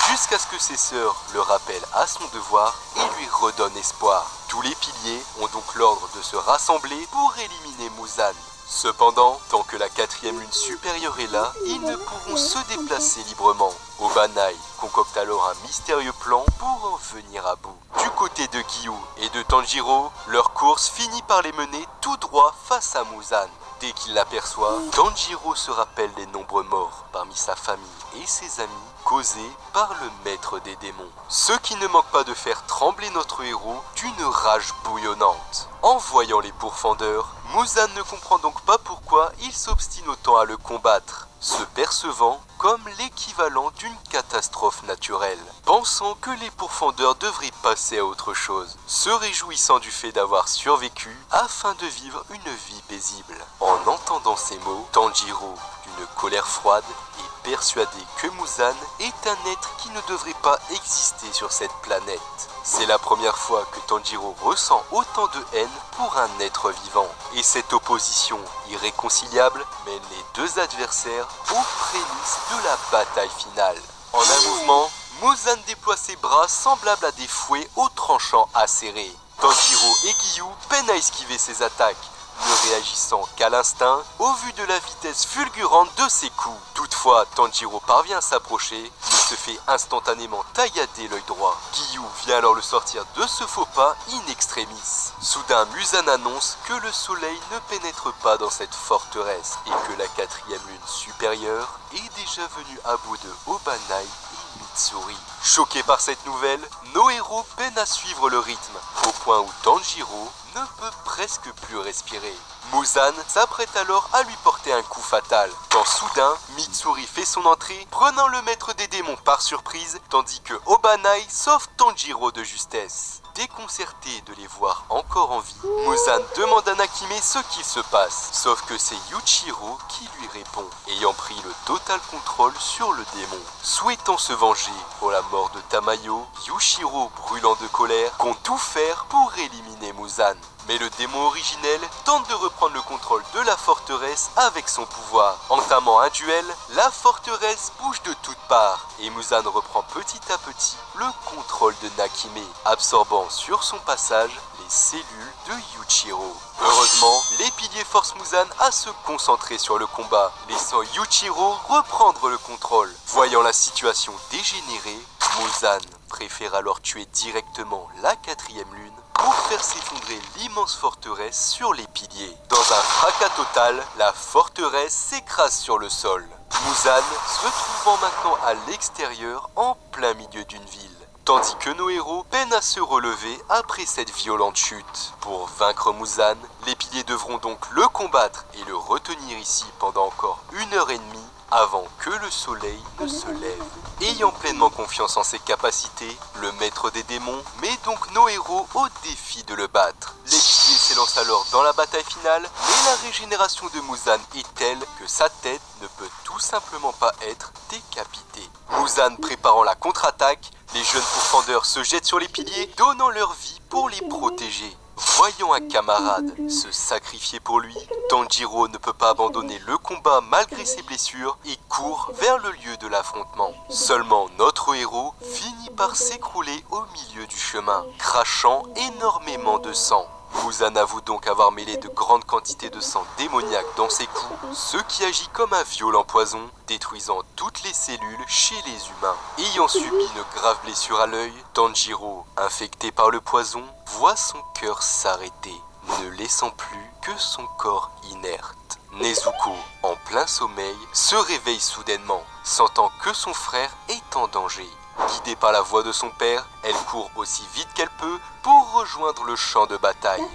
jusqu'à ce que ses sœurs le rappellent à son devoir et lui redonnent espoir. Tous les piliers ont donc l'ordre de se rassembler pour éliminer Muzan. Cependant, tant que la 4e lune supérieure est là, ils ne pourront se déplacer librement. Obanai concocte alors un mystérieux plan pour en venir à bout. Du côté de Giyu et de Tanjiro, leur course finit par les mener tout droit face à Muzan. Dès qu'il l'aperçoit, Tanjiro se rappelle les nombreux morts parmi sa famille et ses amis causés par le maître des démons. Ce qui ne manque pas de faire trembler notre héros d'une rage bouillonnante. En voyant les pourfendeurs, Muzan ne comprend donc pas pourquoi il s'obstine autant à le combattre, se percevant comme l'équivalent d'une catastrophe naturelle, pensant que les pourfendeurs devraient passer à autre chose, se réjouissant du fait d'avoir survécu afin de vivre une vie paisible. En entendant ces mots, Tanjiro, d'une colère froide, est persuadé que Muzan est un être qui ne devrait pas exister sur cette planète. C'est la première fois que Tanjiro ressent autant de haine pour un être vivant. Et cette opposition irréconciliable mène les deux adversaires aux prémices de la bataille finale. En un mouvement, Muzan déploie ses bras semblables à des fouets aux tranchants acérés. Tanjiro et Giyu peinent à esquiver ses attaques, ne réagissant qu'à l'instinct au vu de la vitesse fulgurante de ses coups. Toutefois, Tanjiro parvient à s'approcher, mais se fait instantanément taillader l'œil droit. Giyu vient alors le sortir de ce faux pas in extremis. Soudain, Muzan annonce que le soleil ne pénètre pas dans cette forteresse et que la 4e lune supérieure est déjà venue à bout de Obanai et Mitsuri. Choqués par cette nouvelle, nos héros peinent à suivre le rythme, au point où Tanjiro ne peut presque plus respirer. Muzan s'apprête alors à lui porter un coup fatal, quand soudain, Mitsuri fait son entrée, prenant le maître des démons par surprise, tandis que Obanai sauve Tanjiro de justesse. Déconcerté de les voir encore en vie, Muzan demande à Nakime ce qu'il se passe, sauf que c'est Yuichiro qui lui répond, ayant pris le total contrôle sur le démon. Souhaitant se venger pour la mort de Tamayo, Yuichiro, brûlant de colère, compte tout faire pour éliminer Muzan. Mais le démon originel tente de reprendre le contrôle de la forteresse avec son pouvoir. Entamant un duel, la forteresse bouge de toutes parts et Muzan reprend petit à petit le contrôle de Nakime, absorbant sur son passage les cellules de Yuichiro. Heureusement, les piliers forcent Muzan à se concentrer sur le combat, laissant Yuichiro reprendre le contrôle. Voyant la situation dégénérer, Muzan préfère alors tuer directement la 4e lune pour faire s'effondrer l'immense forteresse sur les piliers. Dans un fracas total, la forteresse s'écrase sur le sol. Muzan se trouvant maintenant à l'extérieur en plein milieu d'une ville, tandis que nos héros peinent à se relever après cette violente chute. Pour vaincre Muzan, les piliers devront donc le combattre et le retenir ici pendant encore 1h30 avant que le soleil ne se lève. Ayant pleinement confiance en ses capacités, le maître des démons met donc nos héros au défi de le battre. Les piliers s'élancent alors dans la bataille finale, mais la régénération de Muzan est telle que sa tête ne peut tout simplement pas être décapitée. Muzan préparant la contre-attaque, les jeunes pourfendeurs se jettent sur les piliers, donnant leur vie pour les protéger. Voyant un camarade se sacrifier pour lui, Tanjiro ne peut pas abandonner le combat malgré ses blessures et court vers le lieu de l'affrontement. Seulement notre héros finit par s'écrouler au milieu du chemin, crachant énormément de sang. Muzan avoue donc avoir mêlé de grandes quantités de sang démoniaque dans ses coups, ce qui agit comme un violent poison, détruisant toutes les cellules chez les humains. Ayant subi une grave blessure à l'œil, Tanjiro, infecté par le poison, voit son cœur s'arrêter, ne laissant plus que son corps inerte. Nezuko, en plein sommeil, se réveille soudainement, sentant que son frère est en danger. Guidée par la voix de son père, elle court aussi vite qu'elle peut pour rejoindre le champ de bataille.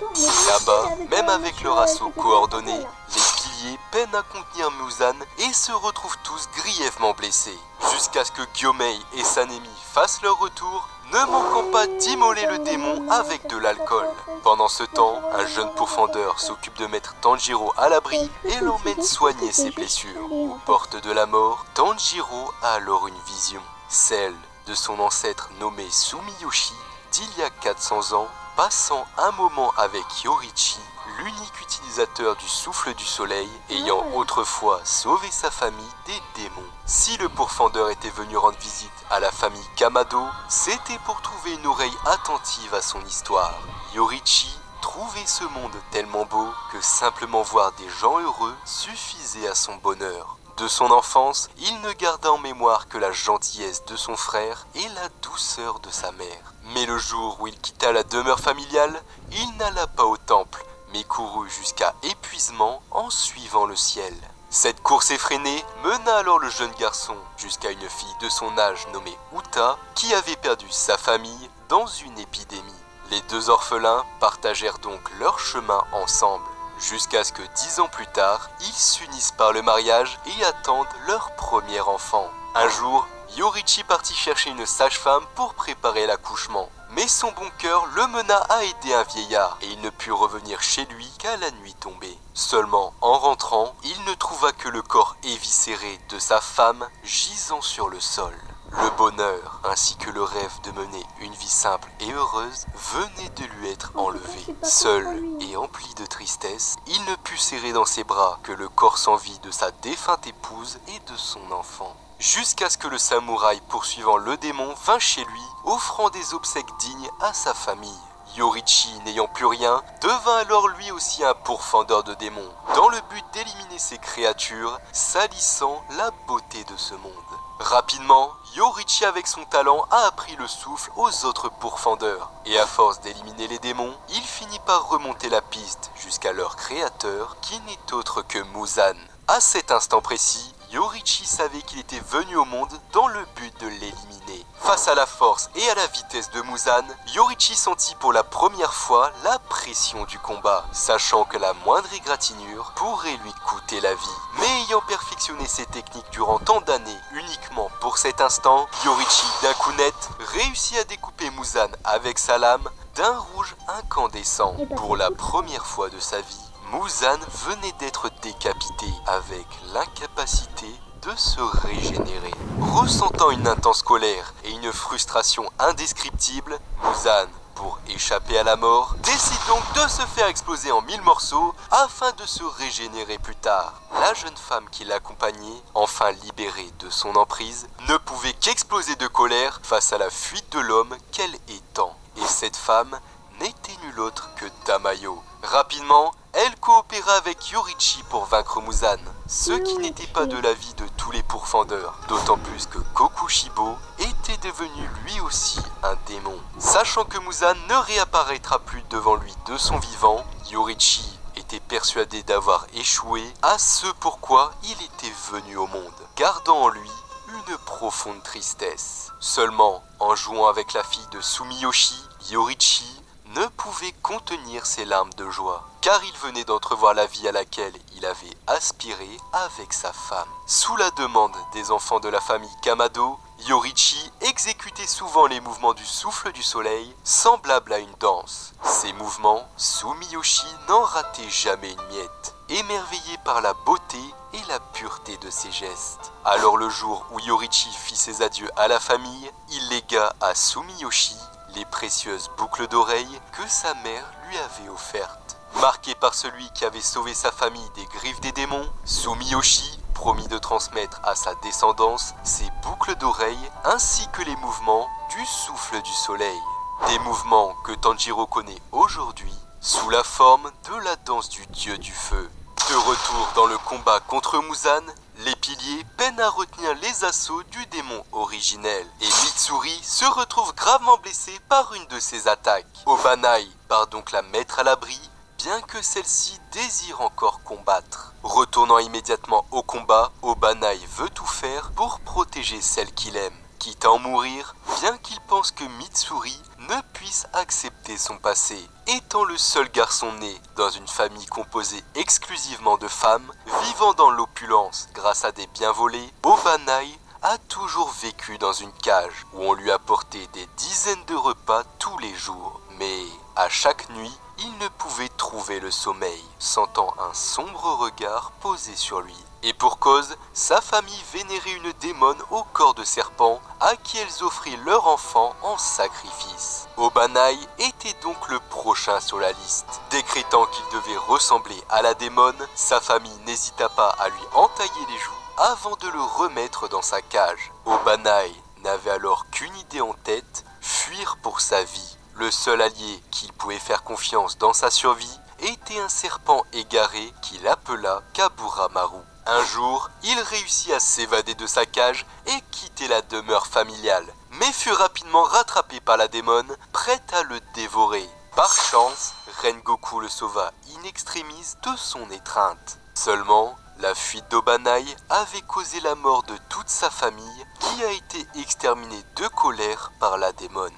Là-bas, même avec leur assaut coordonné, les piliers peinent à contenir Muzan et se retrouvent tous grièvement blessés. Jusqu'à ce que Gyomei et Sanemi fassent leur retour, ne manquant pas d'immoler le démon avec de l'alcool. Pendant ce temps, un jeune pourfendeur s'occupe de mettre Tanjiro à l'abri et l'emmène soigner ses blessures. Aux portes de la mort, Tanjiro a alors une vision, celle de son ancêtre nommé Sumiyoshi d'il y a 400 ans, passant un moment avec Yorichi, l'unique utilisateur du souffle du soleil, ayant autrefois sauvé sa famille des démons. Si le pourfendeur était venu rendre visite à la famille Kamado, c'était pour trouver une oreille attentive à son histoire. Yorichi trouvait ce monde tellement beau que simplement voir des gens heureux suffisait à son bonheur. De son enfance, il ne garda en mémoire que la gentillesse de son frère et la douceur de sa mère. Mais le jour où il quitta la demeure familiale, il n'alla pas au temple, mais courut jusqu'à épuisement en suivant le ciel. Cette course effrénée mena alors le jeune garçon jusqu'à une fille de son âge nommée Uta, qui avait perdu sa famille dans une épidémie. Les deux orphelins partagèrent donc leur chemin ensemble, jusqu'à ce que 10 ans plus tard, ils s'unissent par le mariage et attendent leur premier enfant. Un jour, Yorichi partit chercher une sage-femme pour préparer l'accouchement. Mais son bon cœur le mena à aider un vieillard et il ne put revenir chez lui qu'à la nuit tombée. Seulement, en rentrant, il ne trouva que le corps éviscéré de sa femme gisant sur le sol. Le bonheur, ainsi que le rêve de mener une vie simple et heureuse, venait de lui être enlevé. Seul et empli de tristesse, il ne put serrer dans ses bras que le corps sans vie de sa défunte épouse et de son enfant. Jusqu'à ce que le samouraï poursuivant le démon vint chez lui, offrant des obsèques dignes à sa famille. Yorichi, n'ayant plus rien, devint alors lui aussi un pourfendeur de démons, dans le but d'éliminer ces créatures, salissant la beauté de ce monde. Rapidement, Yorichi avec son talent a appris le souffle aux autres pourfendeurs, et à force d'éliminer les démons, il finit par remonter la piste jusqu'à leur créateur, qui n'est autre que Muzan. À cet instant précis, Yorichi savait qu'il était venu au monde dans le but de l'éliminer. Face à la force et à la vitesse de Muzan, Yorichi sentit pour la première fois la pression du combat, sachant que la moindre égratignure pourrait lui coûter la vie. Mais ayant perfectionné ses techniques durant tant d'années uniquement pour cet instant, Yorichi d'un coup net réussit à découper Muzan avec sa lame d'un rouge incandescent. Pour la première fois de sa vie, Muzan venait d'être décapité avec l'incapacité de se régénérer. Ressentant une intense colère et une frustration indescriptible, Muzan, pour échapper à la mort, décide donc de se faire exploser en 1000 morceaux afin de se régénérer plus tard. La jeune femme qui l'accompagnait, enfin libérée de son emprise, ne pouvait qu'exploser de colère face à la fuite de l'homme qu'elle étend. Et cette femme n'était nulle autre que Tamayo. Rapidement, elle coopéra avec Yorichi pour vaincre Muzan, ce qui n'était pas de l'avis de tous les pourfendeurs, d'autant plus que Kokushibo était devenu lui aussi un démon. Sachant que Muzan ne réapparaîtra plus devant lui de son vivant, Yorichi était persuadé d'avoir échoué à ce pourquoi il était venu au monde, gardant en lui une profonde tristesse. Seulement, en jouant avec la fille de Sumiyoshi, Yorichi ne pouvait contenir ses larmes de joie, car il venait d'entrevoir la vie à laquelle il avait aspiré avec sa femme. Sous la demande des enfants de la famille Kamado, Yorichi exécutait souvent les mouvements du souffle du soleil, semblables à une danse. Ces mouvements, Sumiyoshi n'en ratait jamais une miette, émerveillé par la beauté et la pureté de ses gestes. Alors le jour où Yorichi fit ses adieux à la famille, il légua à Sumiyoshi les précieuses boucles d'oreilles que sa mère lui avait offerte. Marqué par celui qui avait sauvé sa famille des griffes des démons, Sumiyoshi promit de transmettre à sa descendance ses boucles d'oreilles ainsi que les mouvements du souffle du soleil. Des mouvements que Tanjiro connaît aujourd'hui sous la forme de la danse du dieu du feu. De retour dans le combat contre Muzan, les piliers peinent à retenir les assauts du démon originel et Mitsuri se retrouve gravement blessée par une de ses attaques. Obanai part donc la mettre à l'abri, bien que celle-ci désire encore combattre. Retournant immédiatement au combat, Obanai veut tout faire pour protéger celle qu'il aime, quitte à en mourir, bien qu'il pense que Mitsuri ne puisse accepter son passé. Étant le seul garçon né dans une famille composée exclusivement de femmes, vivant dans l'opulence grâce à des biens volés, Obanai a toujours vécu dans une cage où on lui apportait des dizaines de repas tous les jours. Mais à chaque nuit, il ne pouvait trouver le sommeil, sentant un sombre regard posé sur lui. Et pour cause, sa famille vénérait une démone au corps de serpent à qui elles offraient leur enfant en sacrifice. Obanai était donc le prochain sur la liste. Décrétant qu'il devait ressembler à la démone, sa famille n'hésita pas à lui entailler les joues avant de le remettre dans sa cage. Obanai n'avait alors qu'une idée en tête, fuir pour sa vie. Le seul allié qu'il pouvait faire confiance dans sa survie était un serpent égaré qu'il appela Kaburamaru. Un jour, il réussit à s'évader de sa cage et quitter la demeure familiale, mais fut rapidement rattrapé par la démone, prête à le dévorer. Par chance, Rengoku le sauva in extremis de son étreinte. Seulement, la fuite d'Obanai avait causé la mort de toute sa famille, qui a été exterminée de colère par la démone.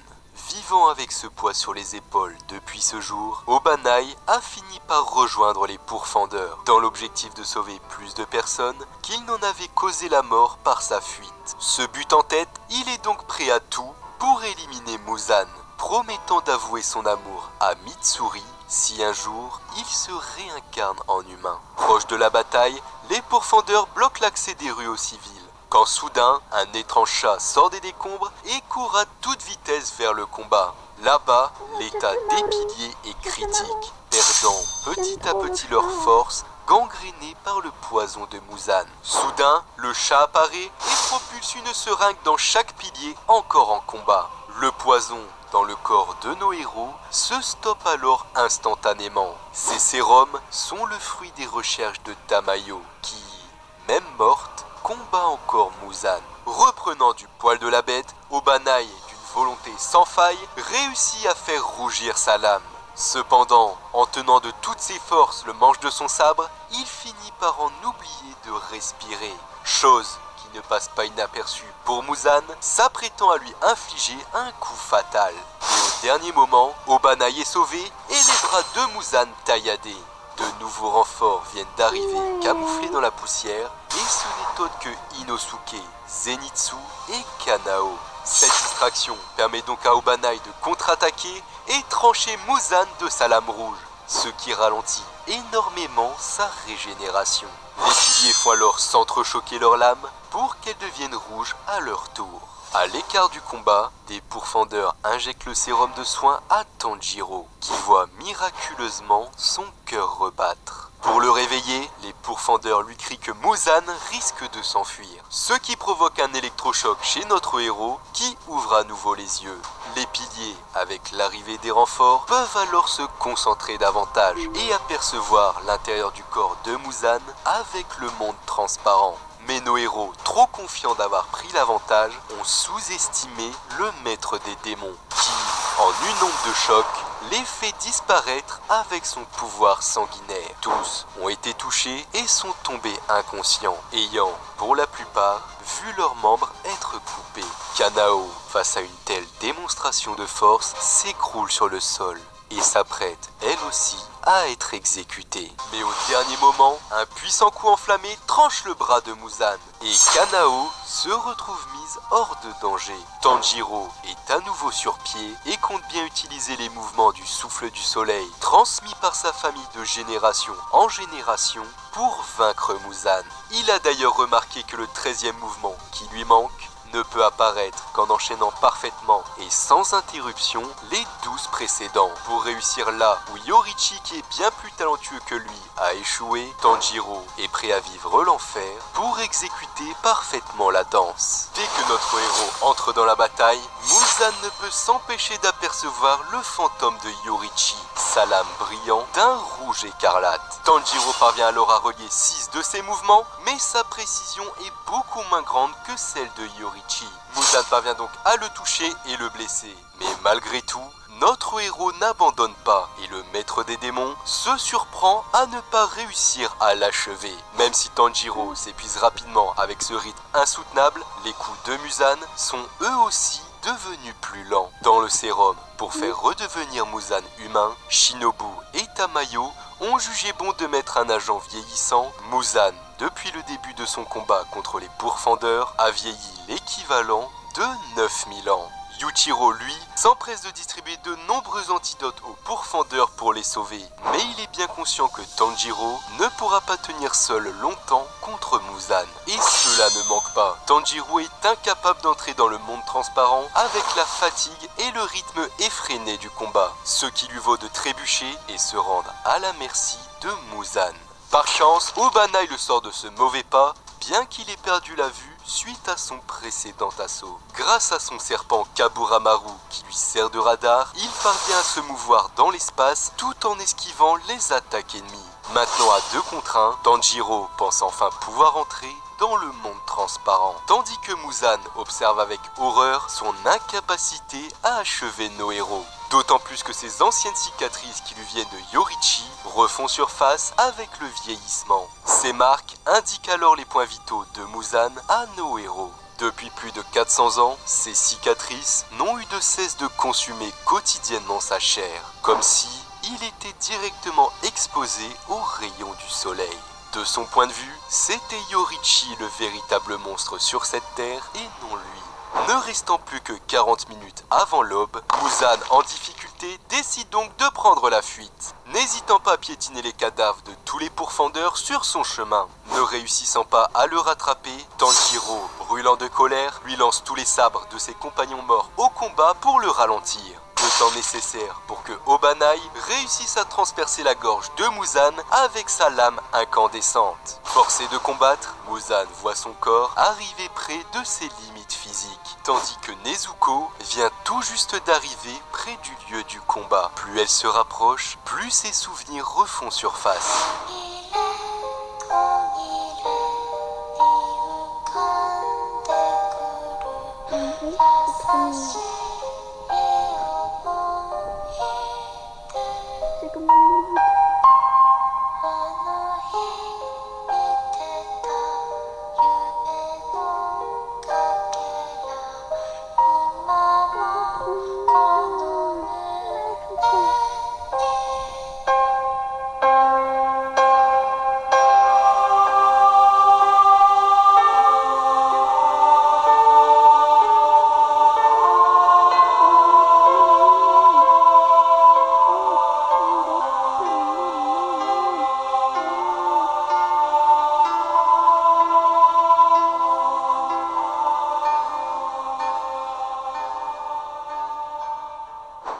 Vivant avec ce poids sur les épaules depuis ce jour, Obanai a fini par rejoindre les pourfendeurs, dans l'objectif de sauver plus de personnes qu'il n'en avait causé la mort par sa fuite. Ce but en tête, il est donc prêt à tout pour éliminer Muzan, promettant d'avouer son amour à Mitsuri si un jour il se réincarne en humain. Proche de la bataille, les pourfendeurs bloquent l'accès des rues aux civils. Quand soudain, un étrange chat sort des décombres et court à toute vitesse vers le combat. Là-bas, l'état des piliers est critique, perdant petit à petit leur force, gangrénés par le poison de Muzan. Soudain, le chat apparaît et propulse une seringue dans chaque pilier encore en combat. Le poison dans le corps de nos héros se stoppe alors instantanément. Ces sérums sont le fruit des recherches de Tamayo, qui, même morte, combat encore Muzan. Reprenant du poil de la bête, Obanai, d'une volonté sans faille, réussit à faire rougir sa lame. Cependant, en tenant de toutes ses forces le manche de son sabre, il finit par en oublier de respirer. Chose qui ne passe pas inaperçue pour Muzan, s'apprêtant à lui infliger un coup fatal. Et au dernier moment, Obanai est sauvé et les bras de Muzan tailladés. De nouveaux renforts viennent d'arriver, camouflés dans la poussière, et ce n'est autre que Inosuke, Zenitsu et Kanao. Cette distraction permet donc à Obanai de contre-attaquer et trancher Muzan de sa lame rouge, ce qui ralentit énormément sa régénération. Les piliers font alors s'entrechoquer leurs lames pour qu'elles deviennent rouges à leur tour. À l'écart du combat, des pourfendeurs injectent le sérum de soin à Tanjiro, qui voit miraculeusement son cœur rebattre. Pour le réveiller, les pourfendeurs lui crient que Muzan risque de s'enfuir, ce qui provoque un électrochoc chez notre héros qui ouvre à nouveau les yeux. Les piliers, avec l'arrivée des renforts, peuvent alors se concentrer davantage et apercevoir l'intérieur du corps de Muzan avec le monde transparent. Mais nos héros, trop confiants d'avoir pris l'avantage, ont sous-estimé le maître des démons, qui, en une onde de choc, les fait disparaître avec son pouvoir sanguinaire. Tous ont été touchés et sont tombés inconscients, ayant, pour la plupart, vu leurs membres être coupés. Kanao, face à une telle démonstration de force, s'écroule sur le sol et s'apprête, elle aussi, à être exécutée. Mais au dernier moment, un puissant coup enflammé tranche le bras de Muzan et Kanao se retrouve mise hors de danger. Tanjiro est à nouveau sur pied et compte bien utiliser les mouvements du souffle du soleil transmis par sa famille de génération en génération pour vaincre Muzan. Il a d'ailleurs remarqué que le 13e mouvement qui lui manque ne peut apparaître qu'en enchaînant parfaitement et sans interruption les 12 précédents. Pour réussir là où Yorichi, qui est bien plus talentueux que lui, a échoué, Tanjiro est prêt à vivre l'enfer pour exécuter parfaitement la danse. Dès que notre héros entre dans la bataille, Muzan ne peut s'empêcher d'apercevoir le fantôme de Yorichi, sa lame brillant d'un rouge écarlate. Tanjiro parvient alors à relier 6 de ses mouvements, mais sa précision est beaucoup moins grande que celle de Yorichi. Muzan parvient donc à le toucher et le blesser. Mais malgré tout, notre héros n'abandonne pas et le maître des démons se surprend à ne pas réussir à l'achever. Même si Tanjiro s'épuise rapidement avec ce rythme insoutenable, les coups de Muzan sont eux aussi devenus plus lents. Dans le sérum, pour faire redevenir Muzan humain, Shinobu et Tamayo ont jugé bon de mettre un agent vieillissant. Muzan, depuis le début de son combat contre les pourfendeurs, a vieilli l'équivalent de 9000 ans. Yuichiro, lui, s'empresse de distribuer de nombreux antidotes aux pourfendeurs pour les sauver. Mais il est bien conscient que Tanjiro ne pourra pas tenir seul longtemps contre Muzan. Et cela ne manque pas. Tanjiro est incapable d'entrer dans le monde transparent avec la fatigue et le rythme effréné du combat. Ce qui lui vaut de trébucher et se rendre à la merci de Muzan. Par chance, Obanai le sort de ce mauvais pas, bien qu'il ait perdu la vue suite à son précédent assaut. Grâce à son serpent Kaburamaru qui lui sert de radar, il parvient à se mouvoir dans l'espace tout en esquivant les attaques ennemies. Maintenant à 2 contre 1, Tanjiro pense enfin pouvoir entrer dans le monde transparent, tandis que Muzan observe avec horreur son incapacité à achever nos héros. D'autant plus que ses anciennes cicatrices qui lui viennent de Yorichi refont surface avec le vieillissement. Ces marques indiquent alors les points vitaux de Muzan à nos héros. Depuis plus de 400 ans, ces cicatrices n'ont eu de cesse de consumer quotidiennement sa chair, comme si il était directement exposé aux rayons du soleil. De son point de vue, c'était Yorichi le véritable monstre sur cette terre et non lui. Ne restant plus que 40 minutes avant l'aube, Muzan, en difficulté, décide donc de prendre la fuite, n'hésitant pas à piétiner les cadavres de tous les pourfendeurs sur son chemin. Ne réussissant pas à le rattraper, Tanjiro, brûlant de colère, lui lance tous les sabres de ses compagnons morts au combat pour le ralentir. Le temps nécessaire pour que Obanai réussisse à transpercer la gorge de Muzan avec sa lame incandescente. Forcé de combattre, Muzan voit son corps arriver près de ses limites physiques, tandis que Nezuko vient tout juste d'arriver près du lieu du combat. Plus elle se rapproche, plus ses souvenirs refont surface. C'est comme une musique.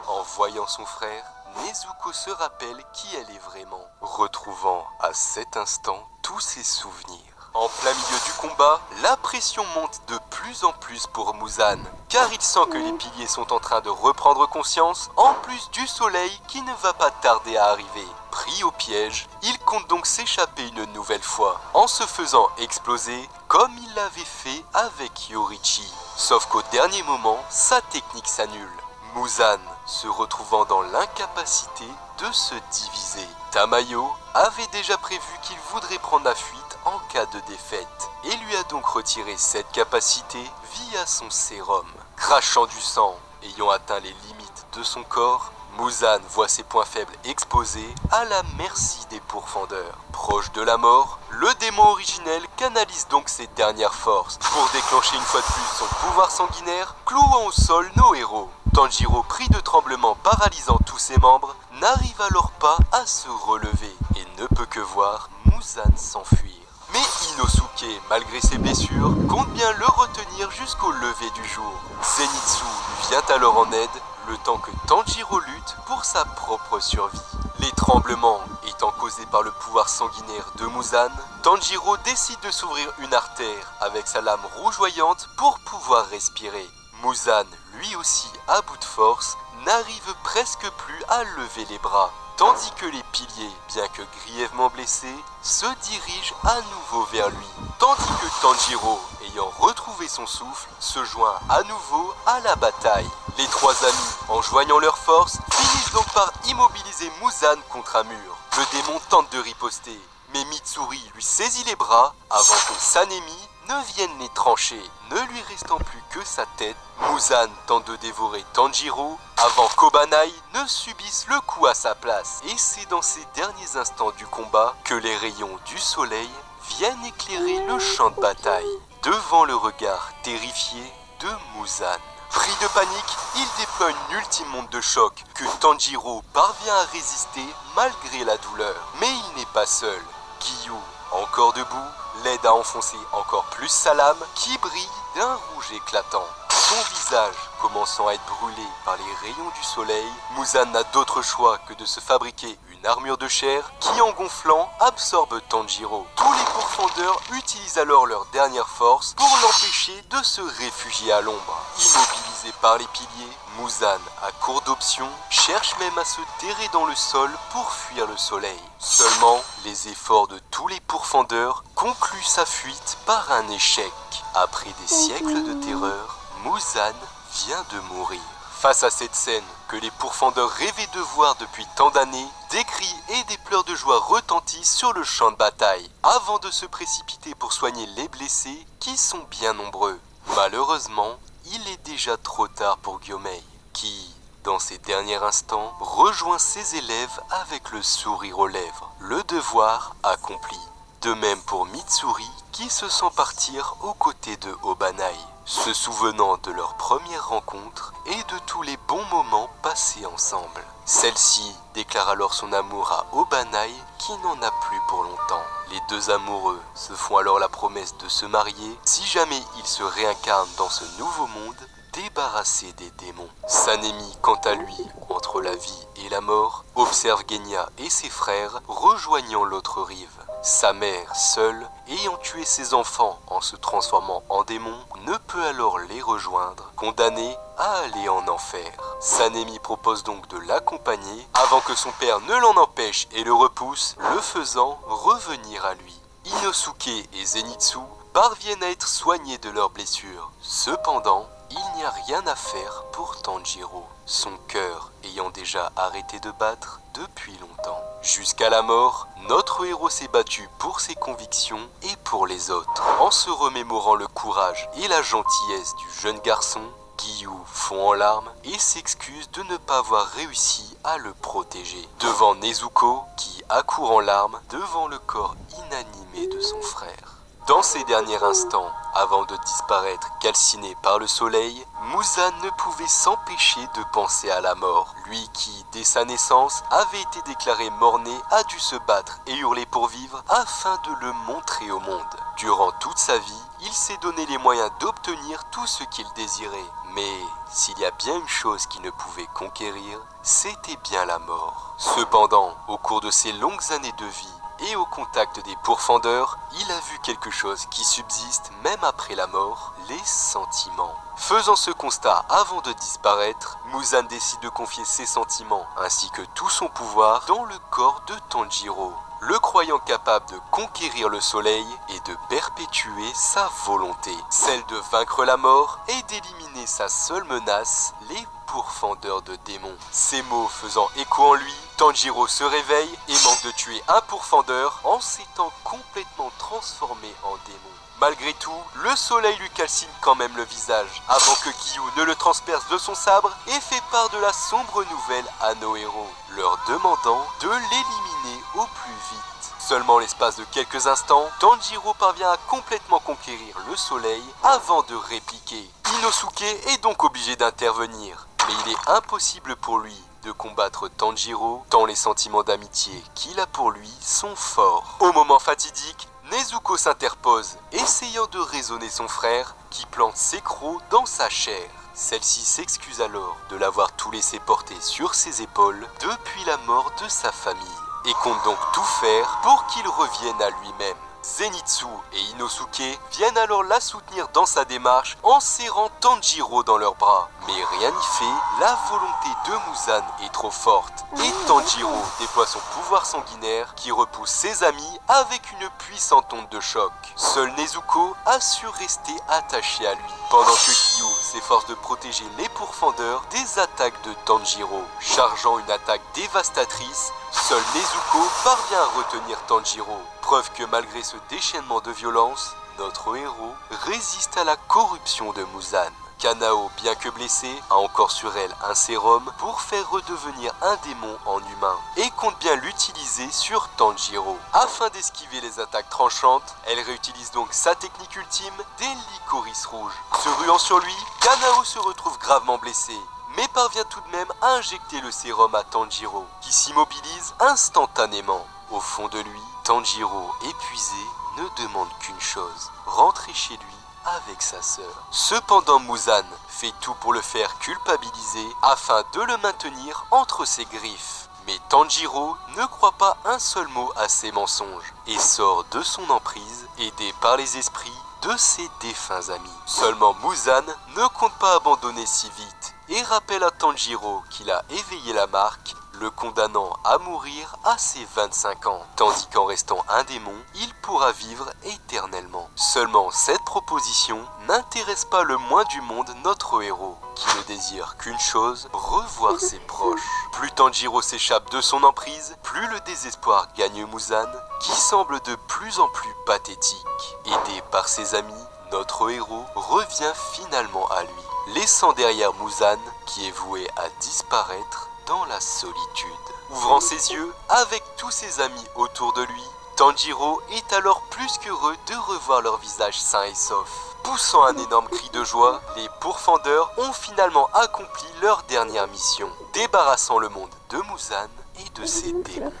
En voyant son frère, Nezuko se rappelle qui elle est vraiment, retrouvant à cet instant tous ses souvenirs. En plein milieu du combat, la pression monte de plus en plus pour Muzan, car il sent que les piliers sont en train de reprendre conscience, en plus du soleil qui ne va pas tarder à arriver. Pris au piège, il compte donc s'échapper une nouvelle fois, en se faisant exploser comme il l'avait fait avec Yorichi. Sauf qu'au dernier moment, sa technique s'annule. Muzan se retrouvant dans l'incapacité de se diviser. Tamayo avait déjà prévu qu'il voudrait prendre la fuite en cas de défaite et lui a donc retiré cette capacité via son sérum. Crachant du sang, ayant atteint les limites de son corps, Muzan voit ses points faibles exposés à la merci des pourfendeurs. Proche de la mort, le démon originel canalise donc ses dernières forces pour déclencher une fois de plus son pouvoir sanguinaire, clouant au sol nos héros. Tanjiro, pris de tremblements paralysant tous ses membres, n'arrive alors pas à se relever et ne peut que voir Muzan s'enfuir. Mais Inosuke, malgré ses blessures, compte bien le retenir jusqu'au lever du jour. Zenitsu lui vient alors en aide, le temps que Tanjiro lutte pour sa propre survie. Les tremblements étant causés par le pouvoir sanguinaire de Muzan, Tanjiro décide de s'ouvrir une artère avec sa lame rougeoyante pour pouvoir respirer. Muzan, lui aussi à bout de force, n'arrive presque plus à lever les bras, tandis que les piliers, bien que grièvement blessés, se dirigent à nouveau vers lui, tandis que Tanjiro, ayant retrouvé son souffle, se joint à nouveau à la bataille. Les trois amis, en joignant leurs forces, finissent donc par immobiliser Muzan contre un mur. Le démon tente de riposter, mais Mitsuri lui saisit les bras avant que Sanemi ne vienne les trancher, ne lui restant plus que sa tête. Muzan tente de dévorer Tanjiro avant qu'Obanai ne subisse le coup à sa place. Et c'est dans ces derniers instants du combat que les rayons du soleil viennent éclairer le champ de bataille, devant le regard terrifié de Muzan. Pris de panique, il déploie une ultime onde de choc que Tanjiro parvient à résister malgré la douleur. Mais il n'est pas seul. Giyu, encore debout, l'aide à enfoncer encore plus sa lame qui brille d'un rouge éclatant. Son visage commençant à être brûlé par les rayons du soleil, Muzan n'a d'autre choix que de se fabriquer une armure de chair qui, en gonflant, absorbe Tanjiro. Tous les pourfendeurs utilisent alors leur dernière force pour l'empêcher de se réfugier à l'ombre. Immobilisé par les piliers, Muzan, à court d'options, cherche même à se terrer dans le sol pour fuir le soleil. Seulement, les efforts de tous les pourfendeurs concluent sa fuite par un échec. Après des siècles de terreur, Muzan vient de mourir. Face à cette scène que les pourfendeurs rêvaient de voir depuis tant d'années, des cris et des pleurs de joie retentissent sur le champ de bataille, avant de se précipiter pour soigner les blessés qui sont bien nombreux. Malheureusement, il est déjà trop tard pour Gyomei, qui, dans ses derniers instants, rejoint ses élèves avec le sourire aux lèvres, le devoir accompli. De même pour Mitsuri, qui se sent partir aux côtés de Obanai, se souvenant de leur première rencontre et de tous les bons moments passés ensemble. Celle-ci déclare alors son amour à Obanai, qui n'en a plus pour longtemps. Les deux amoureux se font alors la promesse de se marier si jamais ils se réincarnent dans ce nouveau monde, débarrassé des démons. Sanemi, quant à lui, entre la vie et la mort, observe Genya et ses frères rejoignant l'autre rive. Sa mère, seule, ayant tué ses enfants en se transformant en démon, ne peut alors les rejoindre, condamnée à aller en enfer. Sanemi propose donc de l'accompagner avant que son père ne l'en empêche et le repousse, le faisant revenir à lui. Inosuke et Zenitsu parviennent à être soignés de leurs blessures. Cependant, il n'y a rien à faire pour Tanjiro, son cœur ayant déjà arrêté de battre depuis longtemps. Jusqu'à la mort, notre héros s'est battu pour ses convictions et pour les autres. En se remémorant le courage et la gentillesse du jeune garçon, Giyu fond en larmes et s'excuse de ne pas avoir réussi à le protéger. Devant Nezuko, qui accourt en larmes devant le corps inanimé de son frère. Dans ces derniers instants, avant de disparaître calciné par le soleil, Muzan ne pouvait s'empêcher de penser à la mort. Lui qui, dès sa naissance, avait été déclaré mort-né, a dû se battre et hurler pour vivre afin de le montrer au monde. Durant toute sa vie, il s'est donné les moyens d'obtenir tout ce qu'il désirait. Mais s'il y a bien une chose qu'il ne pouvait conquérir, c'était bien la mort. Cependant, au cours de ses longues années de vie, et au contact des pourfendeurs, il a vu quelque chose qui subsiste même après la mort, les sentiments. Faisant ce constat avant de disparaître, Muzan décide de confier ses sentiments ainsi que tout son pouvoir dans le corps de Tanjiro, le croyant capable de conquérir le soleil et de perpétuer sa volonté, celle de vaincre la mort et d'éliminer sa seule menace, les pourfendeurs de démons. Ces mots faisant écho en lui, Tanjiro se réveille et manque de tuer un pourfendeur en s'étant complètement transformé en démon. Malgré tout, le soleil lui calcine quand même le visage, avant que Giyu ne le transperce de son sabre et fait part de la sombre nouvelle à nos héros, leur demandant de l'éliminer au plus vite. Seulement l'espace de quelques instants, Tanjiro parvient à complètement conquérir le soleil avant de répliquer. Inosuke est donc obligé d'intervenir, mais il est impossible pour lui de combattre Tanjiro, tant les sentiments d'amitié qu'il a pour lui sont forts. Au moment fatidique, Nezuko s'interpose, essayant de raisonner son frère, qui plante ses crocs dans sa chair. Celle-ci s'excuse alors de l'avoir tout laissé porter sur ses épaules depuis la mort de sa famille, et compte donc tout faire pour qu'il revienne à lui-même. Zenitsu et Inosuke viennent alors la soutenir dans sa démarche en serrant Tanjiro dans leurs bras. Mais rien n'y fait, la volonté de Muzan est trop forte et Tanjiro déploie son pouvoir sanguinaire qui repousse ses amis avec une puissante onde de choc. Seul Nezuko a su rester attaché à lui, pendant que Giyu s'efforce de protéger les pourfendeurs des attaques de Tanjiro. Chargeant une attaque dévastatrice, seul Nezuko parvient à retenir Tanjiro. Preuve que malgré ce déchaînement de violence, notre héros résiste à la corruption de Muzan. Kanao, bien que blessée, a encore sur elle un sérum pour faire redevenir un démon en humain et compte bien l'utiliser sur Tanjiro. Afin d'esquiver les attaques tranchantes, elle réutilise donc sa technique ultime des licorices rouges. Se ruant sur lui, Kanao se retrouve gravement blessé, mais parvient tout de même à injecter le sérum à Tanjiro, qui s'immobilise instantanément. Au fond de lui, Tanjiro, épuisé, ne demande qu'une chose, rentrer chez lui avec sa sœur. Cependant, Muzan fait tout pour le faire culpabiliser afin de le maintenir entre ses griffes. Mais Tanjiro ne croit pas un seul mot à ses mensonges et sort de son emprise, aidé par les esprits de ses défunts amis. Seulement Muzan ne compte pas abandonner si vite et rappelle à Tanjiro qu'il a éveillé la marque, le condamnant à mourir à ses 25 ans, tandis qu'en restant un démon, il pourra vivre éternellement. Seulement cette proposition n'intéresse pas le moins du monde notre héros, qui ne désire qu'une chose, revoir ses proches. Plus Tanjiro s'échappe de son emprise, plus le désespoir gagne Muzan, qui semble de plus en plus pathétique. Aidé par ses amis, notre héros revient finalement à lui, laissant derrière Muzan, qui est voué à disparaître dans la solitude. Ouvrant ses yeux, avec tous ses amis autour de lui, Tanjiro est alors plus qu'heureux de revoir leur visage sain et sauf. Poussant un énorme cri de joie, les pourfendeurs ont finalement accompli leur dernière mission, débarrassant le monde de Muzan et de ses démons.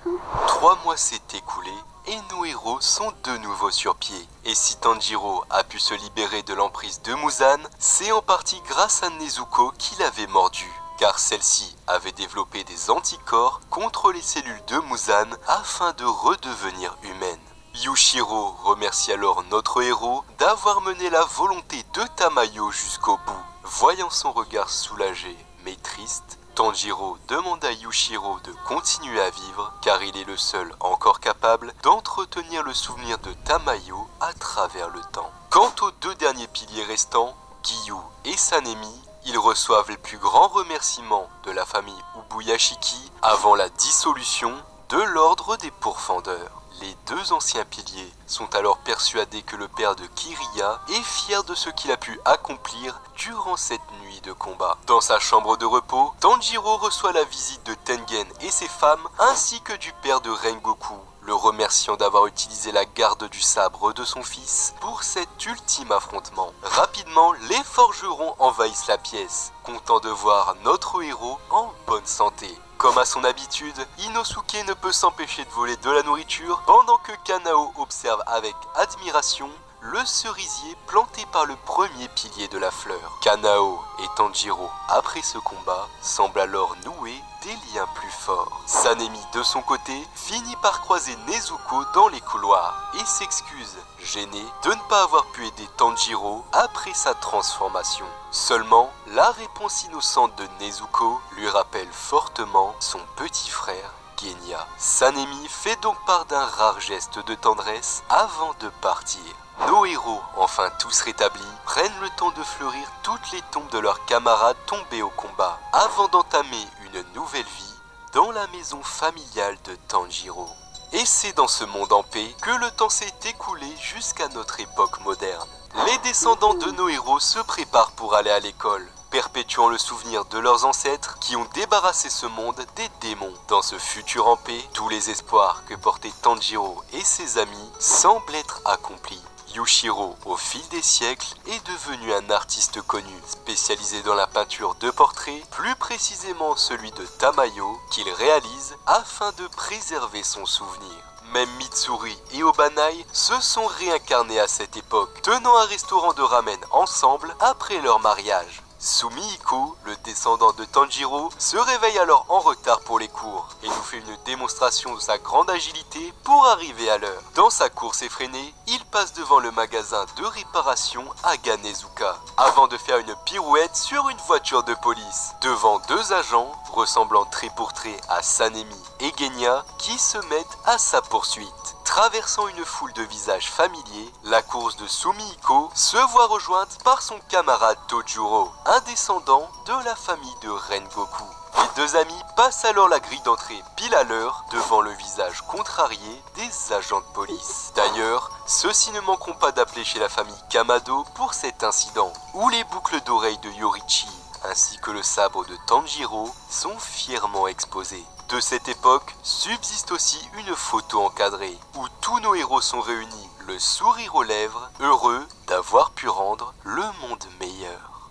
3 mois s'est écoulé et nos héros sont de nouveau sur pied. Et si Tanjiro a pu se libérer de l'emprise de Muzan, c'est en partie grâce à Nezuko qui l'avait mordu, car celle-ci avait développé des anticorps contre les cellules de Muzan afin de redevenir humaine. Yushiro remercie alors notre héros d'avoir mené la volonté de Tamayo jusqu'au bout. Voyant son regard soulagé mais triste, Tanjiro demande à Yushiro de continuer à vivre car il est le seul encore capable d'entretenir le souvenir de Tamayo à travers le temps. Quant aux 2 derniers piliers restants, Giyu et Sanemi, ils reçoivent les plus grands remerciements de la famille Ubuyashiki avant la dissolution de l'ordre des pourfendeurs. Les 2 anciens piliers sont alors persuadés que le père de Kiriya est fier de ce qu'il a pu accomplir durant cette nuit de combat. Dans sa chambre de repos, Tanjiro reçoit la visite de Tengen et ses femmes ainsi que du père de Rengoku, le remerciant d'avoir utilisé la garde du sabre de son fils pour cet ultime affrontement. Rapidement, les forgerons envahissent la pièce, content de voir notre héros en bonne santé. Comme à son habitude, Inosuke ne peut s'empêcher de voler de la nourriture pendant que Kanao observe avec admiration le cerisier planté par le premier pilier de la fleur. Kanao et Tanjiro, après ce combat, semblent alors nouer des liens plus forts. Sanemi, de son côté, finit par croiser Nezuko dans les couloirs et s'excuse, gêné de ne pas avoir pu aider Tanjiro après sa transformation. Seulement, la réponse innocente de Nezuko lui rappelle fortement son petit frère Genya. Sanemi fait donc part d'un rare geste de tendresse avant de partir. Nos héros, enfin tous rétablis, prennent le temps de fleurir toutes les tombes de leurs camarades tombés au combat, avant d'entamer une nouvelle vie dans la maison familiale de Tanjiro. Et c'est dans ce monde en paix que le temps s'est écoulé jusqu'à notre époque moderne. Les descendants de nos héros se préparent pour aller à l'école, perpétuant le souvenir de leurs ancêtres qui ont débarrassé ce monde des démons. Dans ce futur en paix, tous les espoirs que portaient Tanjiro et ses amis semblent être accomplis. Yushiro, au fil des siècles, est devenu un artiste connu, spécialisé dans la peinture de portraits, plus précisément celui de Tamayo, qu'il réalise afin de préserver son souvenir. Même Mitsuri et Obanai se sont réincarnés à cette époque, tenant un restaurant de ramen ensemble après leur mariage. Sumihiko, le descendant de Tanjiro, se réveille alors en retard pour les cours et nous fait une démonstration de sa grande agilité pour arriver à l'heure. Dans sa course effrénée, il passe devant le magasin de réparation à Ganezuka, avant de faire une pirouette sur une voiture de police, devant deux agents ressemblant trait pour trait à Sanemi et Genya qui se mettent à sa poursuite. Traversant une foule de visages familiers, la course de Sumihiko se voit rejointe par son camarade Tojuro, un descendant de la famille de Rengoku. Les deux amis passent alors la grille d'entrée pile à l'heure devant le visage contrarié des agents de police. D'ailleurs, ceux-ci ne manqueront pas d'appeler chez la famille Kamado pour cet incident, où les boucles d'oreilles de Yorichi ainsi que le sabre de Tanjiro sont fièrement exposés. De cette époque subsiste aussi une photo encadrée où tous nos héros sont réunis, le sourire aux lèvres, heureux d'avoir pu rendre le monde meilleur.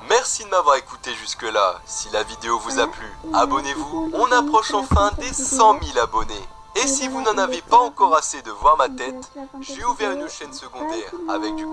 Merci de m'avoir écouté jusque-là. Si la vidéo vous a plu, abonnez-vous. On approche enfin des 100 000 abonnés. Et si vous n'en avez pas encore assez de voir ma tête, j'ai ouvert une chaîne secondaire avec du